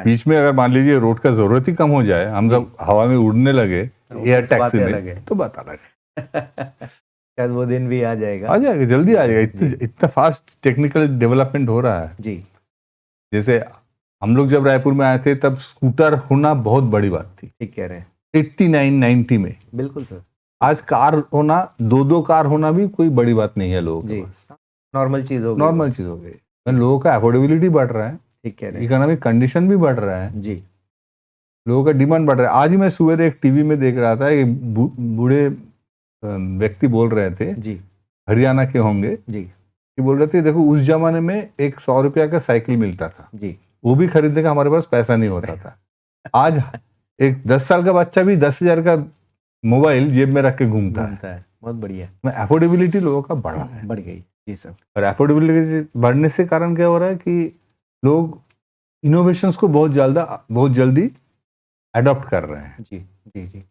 बीच में अगर मान लीजिए रोड का जरूरत ही कम हो जाए, हम सब हवा में उड़ने लगे एयर टैक्सी में, तो बात अलग है। शायद वो दिन भी आ जाएगा। जल्दी आ जाएगा। इतना फास्ट टेक्निकल डेवलपमेंट हो रहा है। जी जैसे हम लोग जब रायपुर में आए थे तब स्कूटर होना बहुत बड़ी बात थी, ठीक कह रहे हैं। 89-90 में। बिल्कुल सर। आज कार होना, दो कार होना भी कोई बड़ी बात नहीं है लोगों के जी पास। नॉर्मल चीज हो गई। नॉर्मल चीज हो गई। लोगों का अफोर्डेबिलिटी बढ़ रहा है, ठीक कह रहे हैं। इकोनॉमिक कंडीशन भी बढ़ रहा है, जी लोगों का डिमांड बढ़ रहा है। आज ही मैं सुबह एक टीवी में देख रहा था, एक बूढ़े व्यक्ति बोल रहे थे, जी हरियाणा के होंगे, जी कि बोल रहे थे देखो उस जमाने में एक 100 रुपया का साइकिल मिलता था, जी वो भी खरीदने का हमारे पास पैसा नहीं होता था। आज एक 10 साल का बच्चा भी 10,000 का मोबाइल जेब में रख के घूमता है। बहुत बढ़िया। अफोर्डेबिलिटी लोगों का बढ़ा है, बढ़ गई। जी सर। और अफोर्डेबिलिटी बढ़ने से कारण क्या हो रहा है कि लोग इनोवेशंस को बहुत जल्दी अडॉप्ट कर रहे हैं। जी जी जी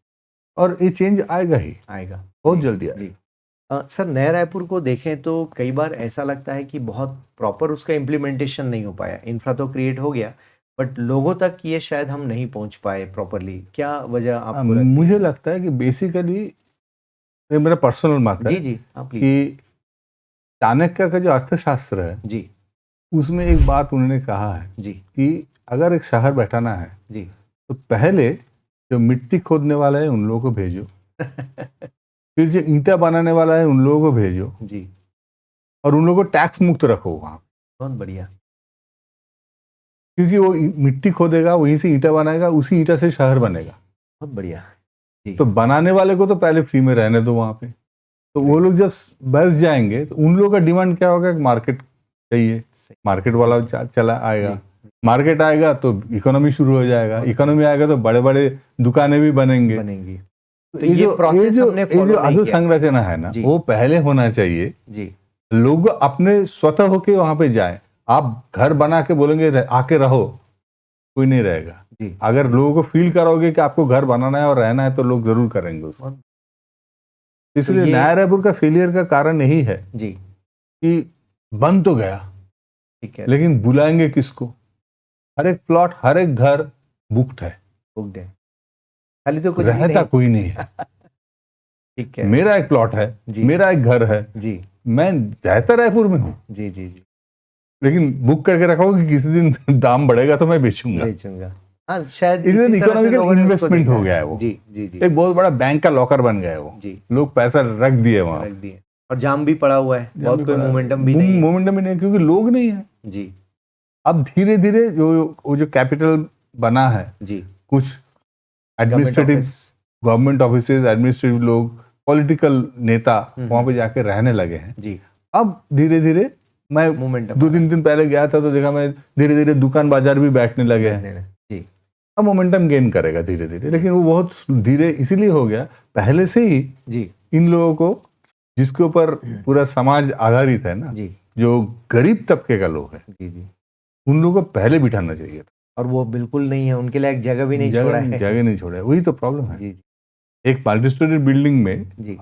और ये चेंज आएगा ही, आएगा बहुत जी, जल्दी आएगा। जी। सर नया रायपुर को देखें तो कई बार ऐसा लगता है कि बहुत प्रॉपर उसका इम्प्लीमेंटेशन नहीं हो पाया। इंफ्रा तो क्रिएट हो गया बट लोगों तक ये शायद हम नहीं पहुंच पाए प्रॉपरली। क्या वजह आपको लगती मुझे है? लगता है कि बेसिकली ये मेरा पर्सनल मत है जी जी आप प्लीज। कि चाणक्य का जो अर्थशास्त्र है जी उसमें एक बात उन्होंने कहा है जी कि अगर एक शहर बैठाना है जी तो पहले जो मिट्टी खोदने वाला है उन लोगों को भेजो, फिर जो ईंटा बनाने वाला है उन लोगों को भेजो, जी और उन लोगों को टैक्स मुक्त रखो वहां, बहुत बढ़िया। क्योंकि वो मिट्टी खोदेगा, वहीं से ईंटा बनाएगा, उसी ईंटा से शहर बनेगा। बहुत बढ़िया जी। तो बनाने वाले को तो पहले फ्री में रहने दो वहां पे, तो वो लोग जब बस जाएंगे तो उन लोगों का डिमांड क्या होगा कि मार्केट चाहिए, मार्केट वाला चला आएगा। मार्केट आएगा तो इकोनॉमी शुरू हो जाएगा, इकोनॉमी आएगा तो बड़े बड़े दुकानें भी बनेंगे। तो ये प्रोसेस हमने ये जो अधोसंरचना है ना, वो पहले होना चाहिए जी। लोग अपने स्वतः होके वहां पे जाएं। आप घर बना के बोलेंगे आके रहो, कोई नहीं रहेगा जी। अगर लोगों को फील करोगे कि आपको घर बनाना है और रहना है तो लोग जरूर करेंगे उसको। इसलिए नया रायपुर का फेलियर का कारण यही है जी कि बन तो गया, ठीक है, लेकिन बुलाएंगे किसको? हर एक प्लॉट, हर एक घर बुक्ड है, खाली तो कुछ रहता कोई नहीं है। ठीक है, मेरा एक प्लॉट है जी। मेरा एक घर है जी, मैं रहता रायपुर में हूँ, जी जी जी, लेकिन बुक करके रखा हो कि किसी दिन दाम बढ़ेगा तो मैं बेचूंगा। हाँ, शायद इकोनॉमिकल इन्वेस्टमेंट हो गया है वो। जी जी जी, एक बहुत बड़ा बैंक का लॉकर बन गया है वो जी, लोग पैसा रख दिए वहां, रख दिए और जाम भी पड़ा हुआ है, बहुत कोई मोमेंटम भी नहीं है। मोमेंटम भी नहीं है क्योंकि लोग नहीं है जी अब धीरे धीरे जो कैपिटल बना है, जी, कुछ एडमिनिस्ट्रेटिव गवर्नमेंट ऑफिसेज, एडमिनिस्ट्रेटिव लोग, पॉलिटिकल नेता वहां पे जाके रहने लगे हैं जी। अब धीरे धीरे मैं मोमेंटम 2-3 दिन पहले गया था तो देखा मैं धीरे धीरे दुकान बाजार भी बैठने लगे हैं। जी, अब मोमेंटम गेन करेगा धीरे धीरे, लेकिन वो बहुत धीरे इसीलिए हो गया पहले से ही जी, इन लोगों को, जिसके ऊपर पूरा समाज आधारित है ना, जी, जो गरीब तबके का लोग है, जी जी, उन लोगों को पहले बिठाना चाहिए था। और वो बिल्कुल नहीं है, उनके लिए एक जगह भी नहीं छोड़ा है। जगह नहीं छोड़ा है, वही तो प्रॉब्लम है। जी जी एक मल्टी स्टोरी बिल्डिंग में जी,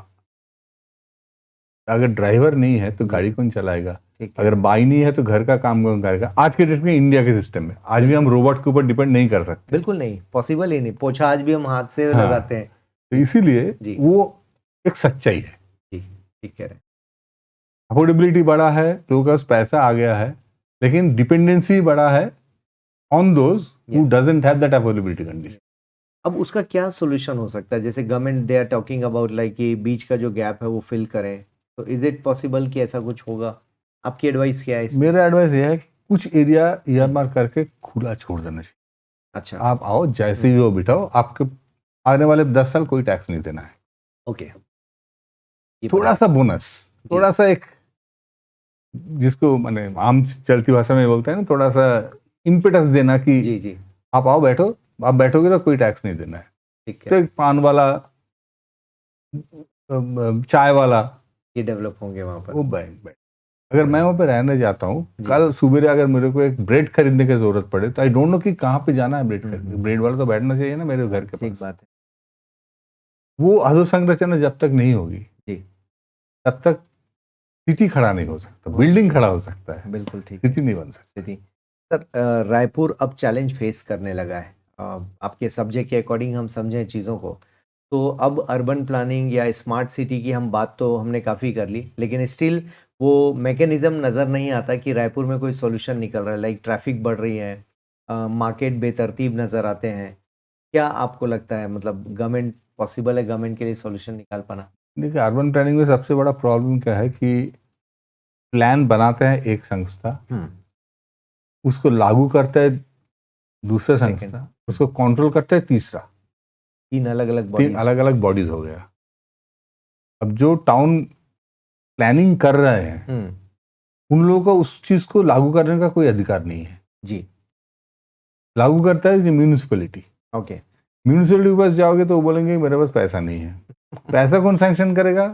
अगर ड्राइवर नहीं है तो गाड़ी कौन चलाएगा? ठीक है, अगर बाई नहीं है तो घर का काम कौन करेगा? आज के डेट में इंडिया के सिस्टम में आज भी हम रोबोट के ऊपर डिपेंड नहीं कर सकते, बिल्कुल नहीं, पॉसिबल ही नहीं। पोछा आज भी हम हाथ से हाँ। लगाते हैं। तो इसीलिए जी। वो एक सच्चाई है। जी, ठीक कह रहे हैं। अफोर्डेबिलिटी बड़ा है, लोगों के पास पैसा आ गया है, लेकिन डिपेंडेंसी बड़ा है on those who doesn't have that affordability condition. अब उसका क्या सोल्यूशन हो सकता है? जैसे government they are talking about like कि बीच का जो गैप है वो फिल करें, तो इज इट पॉसिबल कि ऐसा कुछ होगा? आपकी एडवाइस क्या है इसमें? मेरा एडवाइस ये है कि कुछ एरिया ईयरमार्क करके खुला छोड़ देना चाहिए। अच्छा, आप आओ जैसे ही हो बिठाओ, आपके आने वाले 10 साल कोई टैक्स नहीं देना है। ओके, थोड़ा सा बोनस, थोड़ा सा एक जिसको माने आम चलती भाषा में बोलते हैं ना, थोड़ा सा इम्पेटस देना कि जी जी, आप आओ बैठो, आप बैठोगे तो कोई टैक्स नहीं देना है। ठीक तो है, एक पान वाला, चाय वाला, ये डेवलप होंगे वहाँ पर। वो बैठ अगर मैं वहाँ पे रहने जाता हूँ, जी। कल सुबह अगर मेरे को एक ब्रेड खरीदने की जरूरत पड़े तो आई डोंट नो कि कहाँ पे जाना है ब्रेड खरीदने। ब्रेड वाला तो बैठना चाहिए ना मेरे घर के ठीक पास। बात है। वो अधोसंरचना जब तक नहीं होगी जी, तब तक सिटी खड़ा नहीं हो सकता, बिल्डिंग खड़ा हो सकता है, बिल्कुल ठीक। सिटी नहीं बन सकती। सिटी सर, रायपुर अब चैलेंज फेस करने लगा है। आपके सब्जेक्ट के अकॉर्डिंग हम समझें चीज़ों को, तो अब अर्बन प्लानिंग या स्मार्ट सिटी की हम बात तो हमने काफ़ी कर ली, लेकिन स्टिल वो मैकेनिज्म नज़र नहीं आता कि रायपुर में कोई सॉल्यूशन निकल रहा है। लाइक ट्रैफिक बढ़ रही है, मार्केट बेतरतीब नज़र आते हैं। क्या आपको लगता है, मतलब गवर्नमेंट पॉसिबल है गवर्नमेंट के लिए सॉल्यूशन निकाल पाना? देखिए, अर्बन प्लानिंग में सबसे बड़ा प्रॉब्लम क्या है कि प्लान बनाते हैं एक संस्था, उसको लागू करता है दूसरा संस्था, उसको कंट्रोल करता है तीसरा। तीन अलग अलग बॉडीज हो गया। अब जो टाउन प्लानिंग कर रहे हैं उन लोगों का उस चीज को लागू करने का कोई अधिकार नहीं है। जी, लागू करता है म्यूनिसिपैलिटी। ओके, म्यूनिसिपैलिटी के पास जाओगे तो वो बोलेंगे मेरे पास पैसा नहीं है। पैसा कौन सैंक्शन करेगा?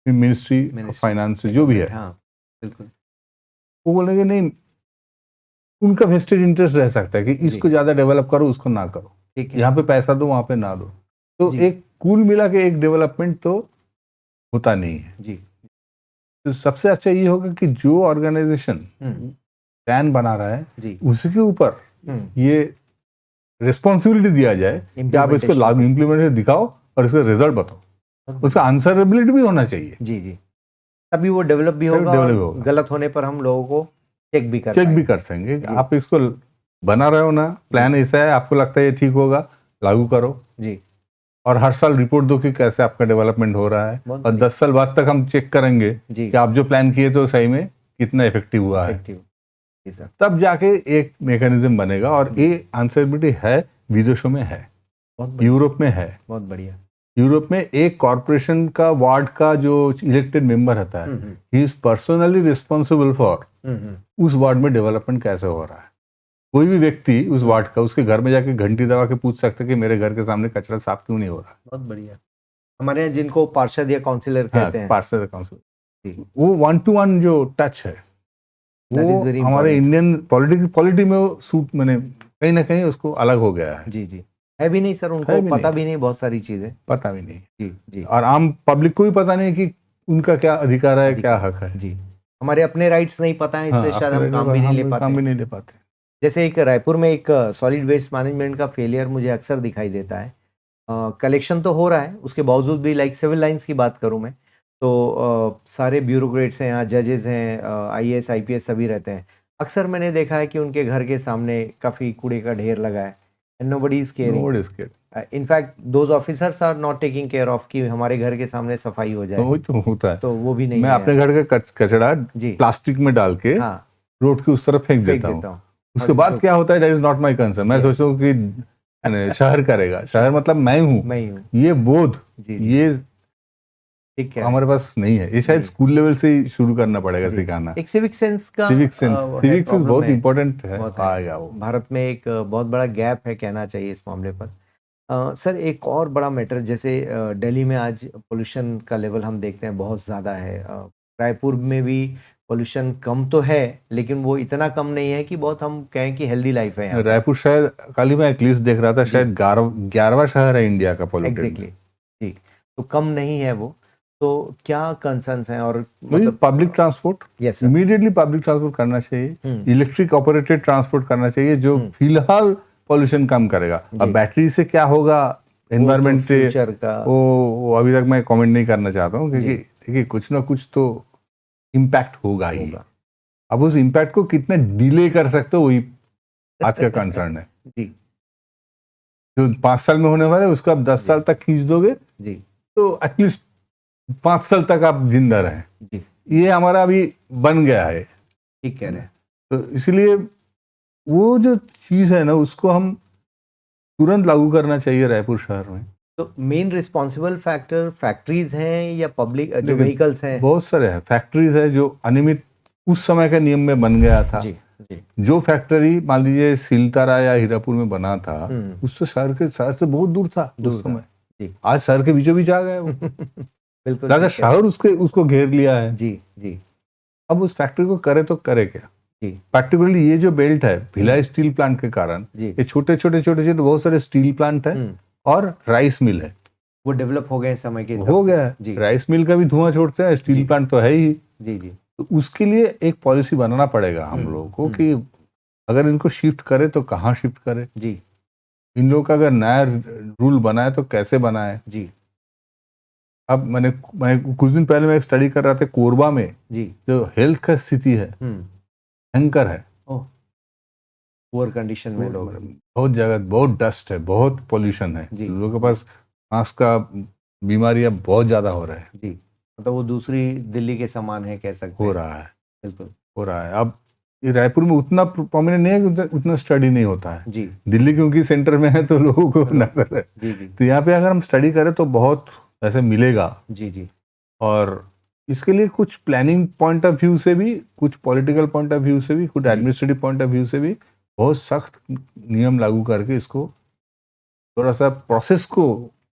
मिनिस्ट्री ऑफ फाइनेंस जो भी है। हाँ, बिल्कुल। वो बोलेंगे नहीं, उनका वेस्टेड इंटरेस्ट रह सकता है कि इसको ज्यादा डेवलप करो, उसको ना करो, यहाँ पे पैसा दो, वहां पे ना दो। तो एक कुल मिला के एक डेवलपमेंट तो होता नहीं है जी। तो सबसे अच्छा ये होगा कि जो ऑर्गेनाइजेशन प्लान बना रहा है जी, उसके ऊपर ये रिस्पॉन्सिबिलिटी दिया जाए कि आप इसको लागू इम्प्लीमेंटेशन दिखाओ और इसका रिजल्ट बताओ। उसका आंसरेबिलिटी भी होना चाहिए। जी जी, तभी वो डेवलप भी होगा, और गलत होने पर हम लोगों को चेक भी कर सकेंगे। आप इसको बना रहे हो ना, प्लान ऐसा है, आपको लगता है ये ठीक होगा, लागू करो जी, और हर साल रिपोर्ट दो कि कैसे आपका डेवलपमेंट हो रहा है, और 10 साल बाद तक हम चेक करेंगे कि आप जो प्लान किए तो सही में कितना इफेक्टिव हुआ है। तब जाके एक मैकेनिज्म बनेगा। और ये आंसरेबिलिटी है, विदेशों में है, यूरोप में है। बहुत बढ़िया। यूरोप में एक कॉर्पोरेशन का वार्ड का जो इलेक्टेड मेंबर होता है, he is personally responsible for उस वार्ड में डेवलपमेंट कैसे हो रहा है। कोई भी व्यक्ति उस वार्ड का उसके घर में जाके घंटी दबा के पूछ सकता है कि मेरे घर के सामने कचरा साफ क्यों नहीं हो रहा। बहुत बढ़िया। हमारे यहाँ जिनको पार्षद या काउंसिलर कहते हैं, पार्षद काउंसिल, जी, वो 1-to-1 जो टच है That वो is very हमारे important. इंडियन पॉलिटी में वो सूट मैंने कहीं ना कहीं उसको अलग हो गया है। जी, जी। है भी नहीं सर, उनको है भी पता नहीं। भी नहीं बहुत सारी चीजें। पता भी नहीं, जी, जी, और आम पब्लिक को भी पता नहीं कि उनका क्या अधिकार है, क्या हक है। जी। हमारे अपने राइट्स नहीं पता है, इसलिए शायद हम काम भी नहीं ले पाते। काम भी नहीं ले पाते। जैसे एक रायपुर में एक सॉलिड वेस्ट मैनेजमेंट का फेलियर मुझे अक्सर दिखाई देता है। कलेक्शन तो हो रहा है, उसके बावजूद भी लाइक सिविल लाइंस की बात करूं मैं तो सारे ब्यूरोक्रेट्स हैं यहाँ, जजेस हैं, आईएएस आईपीएस सभी रहते हैं। अक्सर मैंने देखा है कि उनके घर के सामने काफ़ी कूड़े का ढेर लगा है and nobody is caring. Nobody is caring. In fact those officers are not taking care of कि हमारे घर के सामने सफाई हो तो जाए, वही तो होता है। तो वो भी नहीं मैं है अपने घर का कचरा जी, प्लास्टिक में डाल के हाँ, रोड के उस तरफ फेंक फेंक देता हूँ। देता हूँ। उसके और बाद जो- क्या होता है, that is not my concern. मैं Yes. सोचता हूँ कि शहर करेगा, शहर मतलब मैं हूँ, मैं ही हूँ। ये बोध, जी, जी, ये ठीक है। हमारे पास नहीं है। ये शायद जी। स्कूल लेवल से ही शुरू करना पड़ेगा जी। सिखाना। एक सिविक सेंस का सिविक सेंस, है, सिविक सेंस problem बहुत है, इंपॉर्टेंट है, बहुत है। आएगा वो। भारत में एक बहुत बड़ा गैप है, कहना चाहिए इस मामले पर। सर एक और बड़ा मैटर, जैसे दिल्ली में आज पोल्यूशन का लेवल हम देखते हैं बहुत ज़्यादा है। रायपुर में भी पोल्यूशन कम तो है, लेकिन वो इतना कम नहीं है कि बहुत हम कहें कि हेल्दी लाइफ है यहाँ पे। रायपुर शायद, कल ही मैं एक लिस्ट देख रहा था, शायद 11वां शहर है इंडिया का पॉल्यूटेड। एग्जैक्टली, जी, तो कम नहीं है वो। तो क्या कंसर्न्स हैं? और मतलब public transport, yes sir, immediately public transport करना चाहिए। हम्म, इलेक्ट्रिक ऑपरेटेड ट्रांसपोर्ट करना चाहिए, जो फिलहाल पॉल्यूशन कम करेगा। अब जी। बैटरी से क्या होगा एनवायरमेंट से, फ्यूचर का वो अभी तक मैं कमेंट नहीं करना चाहता हूँ, क्योंकि देखिए कुछ ना कुछ तो इम्पैक्ट होगा ही। होगा। अब उस इम्पैक्ट को कितना डिले कर सकते हो, वही आज का कंसर्न है। जी, जो 5 साल में होने वाला है उसको आप 10 साल तक खींच दोगे, जी, तो एटलीस्ट 5 साल तक आप जिंदा रहें। जी, ये हमारा अभी बन गया है। ठीक कह रहे हैं। तो इसलिए वो जो चीज है ना, उसको हम तुरंत लागू करना चाहिए रायपुर शहर में। तो मेन रिस्पॉन्सिबल फैक्टर फैक्ट्रीज हैं या पब्लिक जो देखिए, व्हीकल्स हैं? बहुत सारे हैं, फैक्ट्रीज है जो अनियमित उस समय के नियम में बन गया था। जी, जी, जो फैक्ट्री मान लीजिए सिलतारा या हीरापुर में बना था, हम्म, उससे शहर से बहुत दूर था दूर उस था। समय। जी। आज शहर के बीचों बीच आ गए वो। बिल्कुल अगर ठीक है। शहर उसको घेर लिया है, जी, जी, अब उस फैक्ट्री को करे तो करे क्या। जी, प्रैक्टिकली ये जो बेल्ट है भिलाई स्टील प्लांट के कारण, जी, ये छोटे छोटे बहुत सारे स्टील प्लांट है और राइस मिल है, वो डेवलप हो गए समय के हिसाब हो से। गया है। जी, राइस मिल का भी धुआं छोड़ते हैं, स्टील जी। प्लांट तो है ही। जी, जी, तो उसके लिए एक पॉलिसी बनाना पड़ेगा हम लोगों को कि अगर इनको शिफ्ट करे तो कहाँ शिफ्ट करे। जी, इन लोगों का अगर नया रूल बनाए तो कैसे बनाए। जी, अब मैं कुछ दिन पहले मैं एक स्टडी कर रहा था कोरबा में, जी, जो हेल्थ का स्थिति है भयंकर है। पुअर कंडीशन में लोग। बहुत जगह बहुत डस्ट है, बहुत पोल्यूशन है, जी। लोगों के पास सांस का बीमारियां बहुत ज्यादा हो रहा है, जी, मतलब वो दूसरी दिल्ली के समान है, कह सकते हो हैं। रहा है, बिल्कुल। हो रहा है। अब ये रायपुर में उतना प्रोमिनेंट नहीं है कि उतना स्टडी नहीं होता है। जी, दिल्ली क्योंकि सेंटर में है तो लोगों को नजर है। जी, जी, तो यहाँ पे अगर हम स्टडी करें तो बहुत ऐसे मिलेगा। जी, जी, और इसके लिए कुछ प्लानिंग पॉइंट ऑफ व्यू से भी, कुछ पॉलिटिकल पॉइंट ऑफ व्यू से भी, कुछ एडमिनिस्ट्रेटिव पॉइंट ऑफ व्यू से भी बहुत सख्त नियम लागू करके इसको थोड़ा सा प्रोसेस को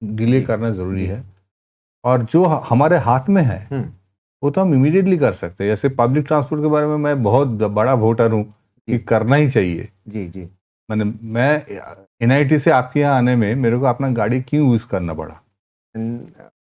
डिले करना जरूरी है। और जो हमारे हाथ में है वो तो हम इमीडिएटली कर सकते हैं। जैसे पब्लिक ट्रांसपोर्ट के बारे में मैं बहुत बड़ा वोटर हूँ कि करना ही चाहिए। जी, जी, मैं एनआईटी से आपके यहाँ आने में मेरे को अपना गाड़ी क्यों यूज करना पड़ा।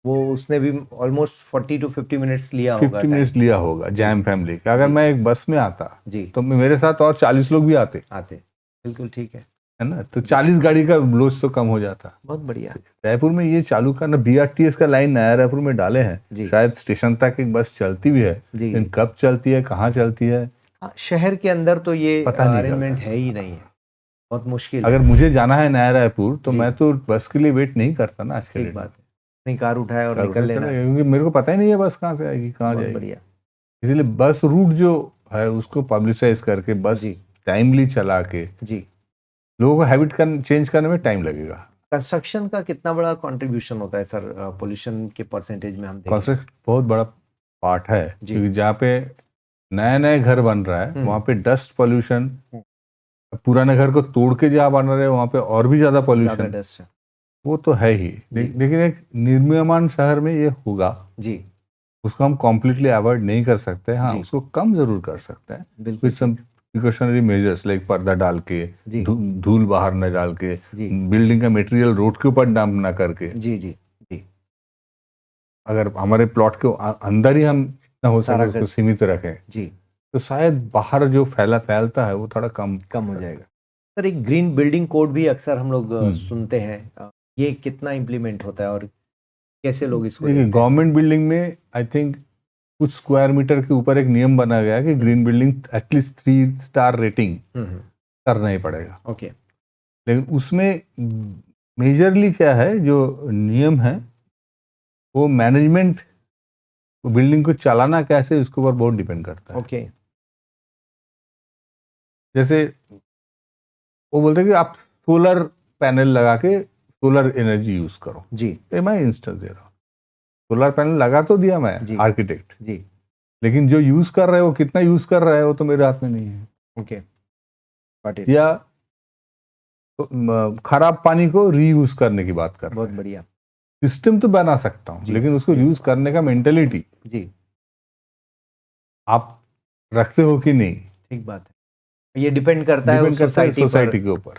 वो उसने भी ऑलमोस्ट 40 to 50 मिनट्स लिया होगा, 50 मिनट्स लिया होगा जैम फैमिली का। अगर मैं एक बस में आता जी, तो मेरे साथ और 40 लोग भी आते। बिल्कुल ठीक है ना, तो 40 गाड़ी का लोड तो कम हो जाता। बहुत बढ़िया। रायपुर में ये चालू करना, बीआरटीएस का लाइन नया रायपुर में डाले हैं, शायद स्टेशन तक एक बस चलती भी है, लेकिन कब चलती है, कहाँ चलती है, शहर के अंदर तो ये पता नहीं अरेंजमेंट है ही नहीं है, बहुत मुश्किल। अगर मुझे जाना है नया रायपुर तो मैं तो बस के लिए वेट नहीं करता ना आज के ठीक बात है, नहीं कार उठाए और निकल लेना, क्योंकि मेरे को पता ही नहीं है बस कहाँ से आएगी, कहाँ जाएगी। बढ़िया। इसलिए बस रूट जो है उसको पब्लिसाइज करके बस टाइमली चला के जी, लोगों को हैबिट चेंज करने में टाइम लगेगा। कंस्ट्रक्शन का कितना बड़ा कंट्रीब्यूशन होता है सर पोल्यूशन के परसेंटेज में? हम कंस्ट्रक्शन बहुत बड़ा पार्ट है, क्योंकि जहाँ पे नए नए घर बन रहा है वहाँ पे डस्ट पोल्यूशन पुराने घर को तोड़ के जहाँ बना रहे वहां पे और भी ज्यादा ज्यादा पॉल्यूशन, डस्ट है। वो तो है ही। लेकिन एक निर्मीयमान शहर में ये होगा, जी उसको हम कॉम्प्लीटली अवॉइड नहीं कर सकते। हाँ, जी। उसको कम जरूर कर सकते हैं बिल्कुल with some precautionary measures, like पर्दा डाल के, जी धूल बाहर न डाल के, जी बिल्डिंग का मटेरियल रोड के ऊपर डंप ना करके। जी जी जी। अगर हमारे प्लॉट के अंदर ही हम इतना हो सारा सके उसको कर सीमित रखें, जी, तो शायद बाहर जो फैलता है वो थोड़ा कम कम हो सकता है। जाएगा। सर एक ग्रीन बिल्डिंग कोड भी अक्सर हम लोग हम्म। सुनते हैं, ये कितना इम्प्लीमेंट होता है और कैसे लोग इसको देखिए, देखते हैं? गवर्नमेंट बिल्डिंग में आई थिंक कुछ स्क्वायर मीटर के ऊपर एक नियम बना गया है कि green building at least 3 star rating करना ही पड़ेगा। ओके। लेकिन उसमें मेजरली क्या है, जो नियम है वो मैनेजमेंट, बिल्डिंग को चलाना कैसे, उसके ऊपर बहुत डिपेंड करता है। ओके। जैसे वो बोलते हैं कि आप सोलर पैनल लगा के सोलर एनर्जी यूज करो। जी ये मैं इंस्टेंस दे रहा हूँ, सोलर पैनल लगा तो दिया मैं जी। आर्किटेक्ट, जी लेकिन जो यूज कर रहे हैं वो कितना यूज कर रहा है वो तो मेरे हाथ में नहीं है। Okay got it. या खराब पानी को रीयूज करने की बात कर रहे बहुत हैं। बढ़िया। सिस्टम तो बना सकता हूँ, जी, लेकिन उसको यूज करने का मेंटेलिटी जी आप रखते हो कि नहीं, ठीक बात है। ये डिपेंड करता है डिपेंड उस करता है सोसाइटी पर। सोसाइटी के ऊपर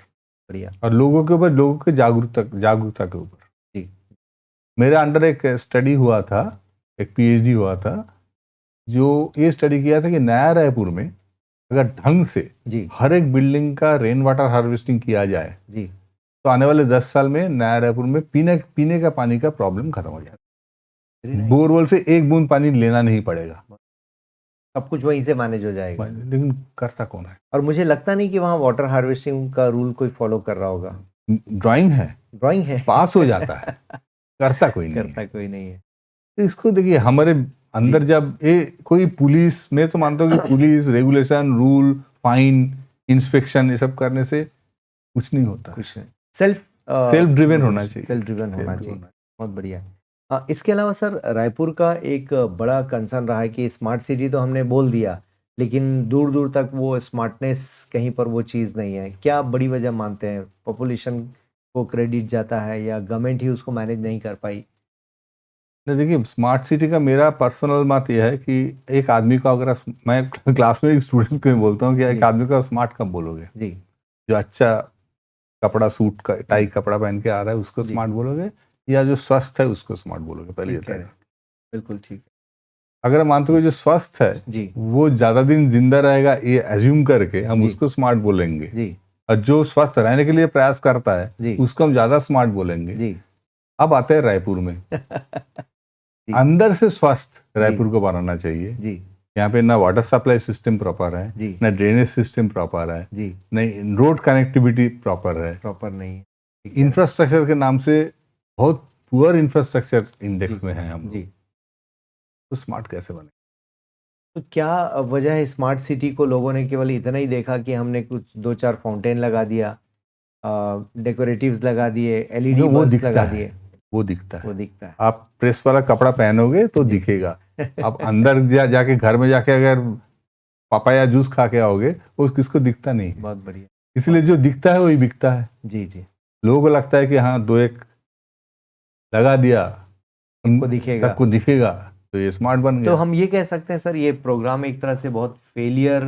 बढ़िया। और लोगों के ऊपर, लोगों के जागरूकता के ऊपर। जी मेरे अंडर एक स्टडी हुआ था, एक पीएचडी हुआ था, जो ये स्टडी किया था कि नया रायपुर में अगर ढंग से जी हर एक बिल्डिंग का रेन वाटर हार्वेस्टिंग किया जाए जी। तो आने वाले 10 साल में नया रायपुर में पीने का पानी का प्रॉब्लम खत्म हो जाएगा। Very nice। बोरवेल से एक बूंद पानी लेना नहीं पड़ेगा। सब कुछ वहीं से मैनेज हो जाएगा। लेकिन करता कौन है? और मुझे लगता नहीं कि वहाँ वाटर हार्वेस्टिंग का रूल कोई फॉलो कर रहा होगा। ड्राइंग है, ड्राइंग है, पास हो जाता है, करता कोई नहीं है। करता कोई नहीं है। तो इसको देखिए, हमारे अंदर जब ये कोई पुलिस, मैं तो मानता हूँ कि police, regulation, rule, fine, inspection, ये सब करने से कुछ नहीं होता। कुछ नहीं, सेल्फ ड्रिवन होना चाहिए। सेल्फ ड्रिवन होना चाहिए। बहुत बढ़िया। इसके अलावा सर रायपुर का एक बड़ा कंसर्न रहा है कि स्मार्ट सिटी तो हमने बोल दिया, लेकिन दूर दूर तक वो स्मार्टनेस कहीं पर वो चीज़ नहीं है। क्या बड़ी वजह मानते हैं? पॉपुलेशन को क्रेडिट जाता है या गवर्नमेंट ही उसको मैनेज नहीं कर पाई? नहीं, देखिए, स्मार्ट सिटी का मेरा पर्सनल मत यह है कि एक आदमी को अगर, मैं क्लास में एक स्टूडेंट को बोलता हूँ कि एक आदमी को स्मार्ट कब बोलोगे? जी जो अच्छा कपड़ा, सूट का टाई कपड़ा पहन के आ रहा है उसको स्मार्ट बोलोगे, या जो स्वस्थ है उसको स्मार्ट बोलोगे? पहले ये तय। बिल्कुल ठीक। अगर मानते हो जो स्वस्थ है जी वो ज्यादा दिन जिंदा रहेगा, ये एज्यूम करके हम जी। उसको स्मार्ट बोलेंगे, जी और जो स्वस्थ रहने के लिए प्रयास करता है जी उसको हम ज्यादा स्मार्ट बोलेंगे। जी। अब आते हैं रायपुर में। जी। अंदर से स्वस्थ रायपुर को बनाना चाहिए। जी यहाँ पे ना वाटर सप्लाई सिस्टम प्रॉपर है, जी ना ड्रेनेज सिस्टम प्रॉपर है, जी। नहीं रोड कनेक्टिविटी प्रॉपर है, प्रॉपर नहीं है। इंफ्रास्ट्रक्चर के नाम से बहुत पुअर इंफ्रास्ट्रक्चर इंडेक्स में है हम जी। लोग। तो स्मार्ट कैसे बने? तो क्या वजह है स्मार्ट सिटी को लोगों ने केवल इतना ही देखा कि हमने कुछ 2-4 फाउंटेन लगा दिया, डेकोरेटिव्स लगा दिए, एलईडी जो वो बल्ब्स दिखता लगा है, दिए? वो दिखता है। वो दिखता है। आप प्रेस वाला कपड़ा पहनोगे तो दिखेगा। आप अंदर जाके घर में जाके अगर पापाया जूस खा के आओगे वो किसको दिखता नहीं है। बहुत बढ़िया। इसलिए जो दिखता है वही बिकता है। जी जी। लोगों को लगता है कि हाँ, 2-1 लगा दिया, सबको दिखेगा। सबको दिखेगा, तो ये स्मार्ट बन तो गया। हम ये कह सकते हैं सर, ये प्रोग्राम एक तरह से बहुत फेलियर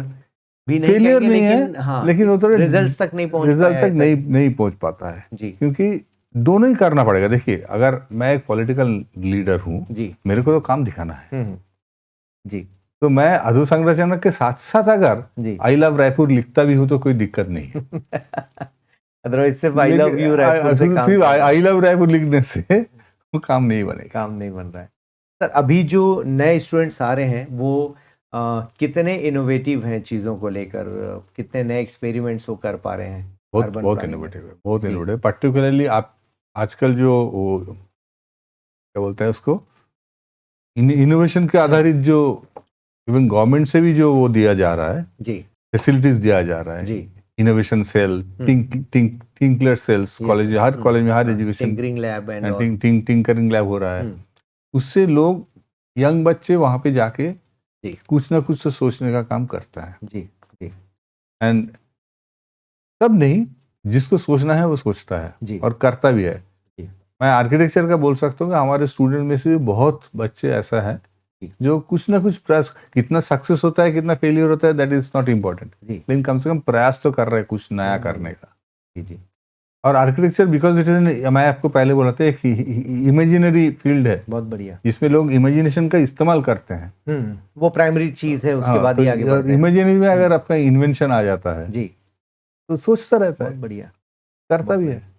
भी नहीं फेलियर कहेंगे, नहीं लेकिन है, हाँ, लेकिन वो थोड़े रिजल्ट्स तक नहीं पहुंच रिजल्ट पाया तक ऐसा। नहीं पहुंच पाता है, जी क्योंकि दोनों ही करना पड़ेगा। देखिए, अगर मैं एक पॉलिटिकल लीडर हूँ, जी। मेरे को तो काम दिखाना है, जी तो मैं अधोसंरचना के साथ साथ अगर जी। आई लव रायपुर लिखता भी हूँ तो कोई दिक्कत नहीं है। अदरवाइज सिर्फ आई लव यू रायपुर से काम फिर चल रहा है। आई लव रायपुर लिखने से वो काम नहीं बनेगा। काम नहीं बन रहा है। सर अभी जो नए स्टूडेंट्स आ रहे हैं वो कितने इनोवेटिव हैं चीज़ों को लेकर, कितने नए एक्सपेरिमेंट्स वो कर पा रहे हैं? बहुत urban बहुत planning में? इनोवेटिव है, बहुत जी। इनोवेटिव। पर्टिकुलरली आप आजकल जो वो क्या बोलते हैं उसको, इनोवेशन के आधारित जो इवन गवर्नमेंट से भी जो वो दिया जा रहा है, जी फैसिलिटीज दिया जा रहा है, जी। Innovation cell, thinker cells, college, हर कॉलेज में, हर education, tinkering lab and tinkering lab हो रहा है। उससे लोग, यंग बच्चे वहां पे जाके जी कुछ ना कुछ तो सोचने का काम करता है। जी जी। एंड सब नहीं, जिसको सोचना है वो सोचता है जी और करता भी है। जी मैं आर्किटेक्चर का बोल सकता हूँ कि हमारे स्टूडेंट में से भी बहुत बच्चे ऐसा है जी जो कुछ ना कुछ प्रयास, कितना सक्सेस होता है कितना फेलियर होता है दैट इज नॉट इम्पोर्टेंट, जी लेकिन कम से कम प्रयास तो कर रहे हैं कुछ नया बहुत करने बढ़िया। का। जी जी और आर्किटेक्चर बिकॉज इट इज, मैं आपको पहले बोला था, एक इमेजिनरी फील्ड है बहुत बढ़िया। जिसमें लोग इमेजिनेशन का इस्तेमाल करते हैं। वो प्राइमरी चीज है, उसके हाँ, बाद तो ही आगे बढ़ते हैं। इमेजिनरी में अगर आपका इन्वेंशन आ जाता है जी तो सोचता रहता बहुत है, बढ़िया। करता बहुत भी बढ़िया। है।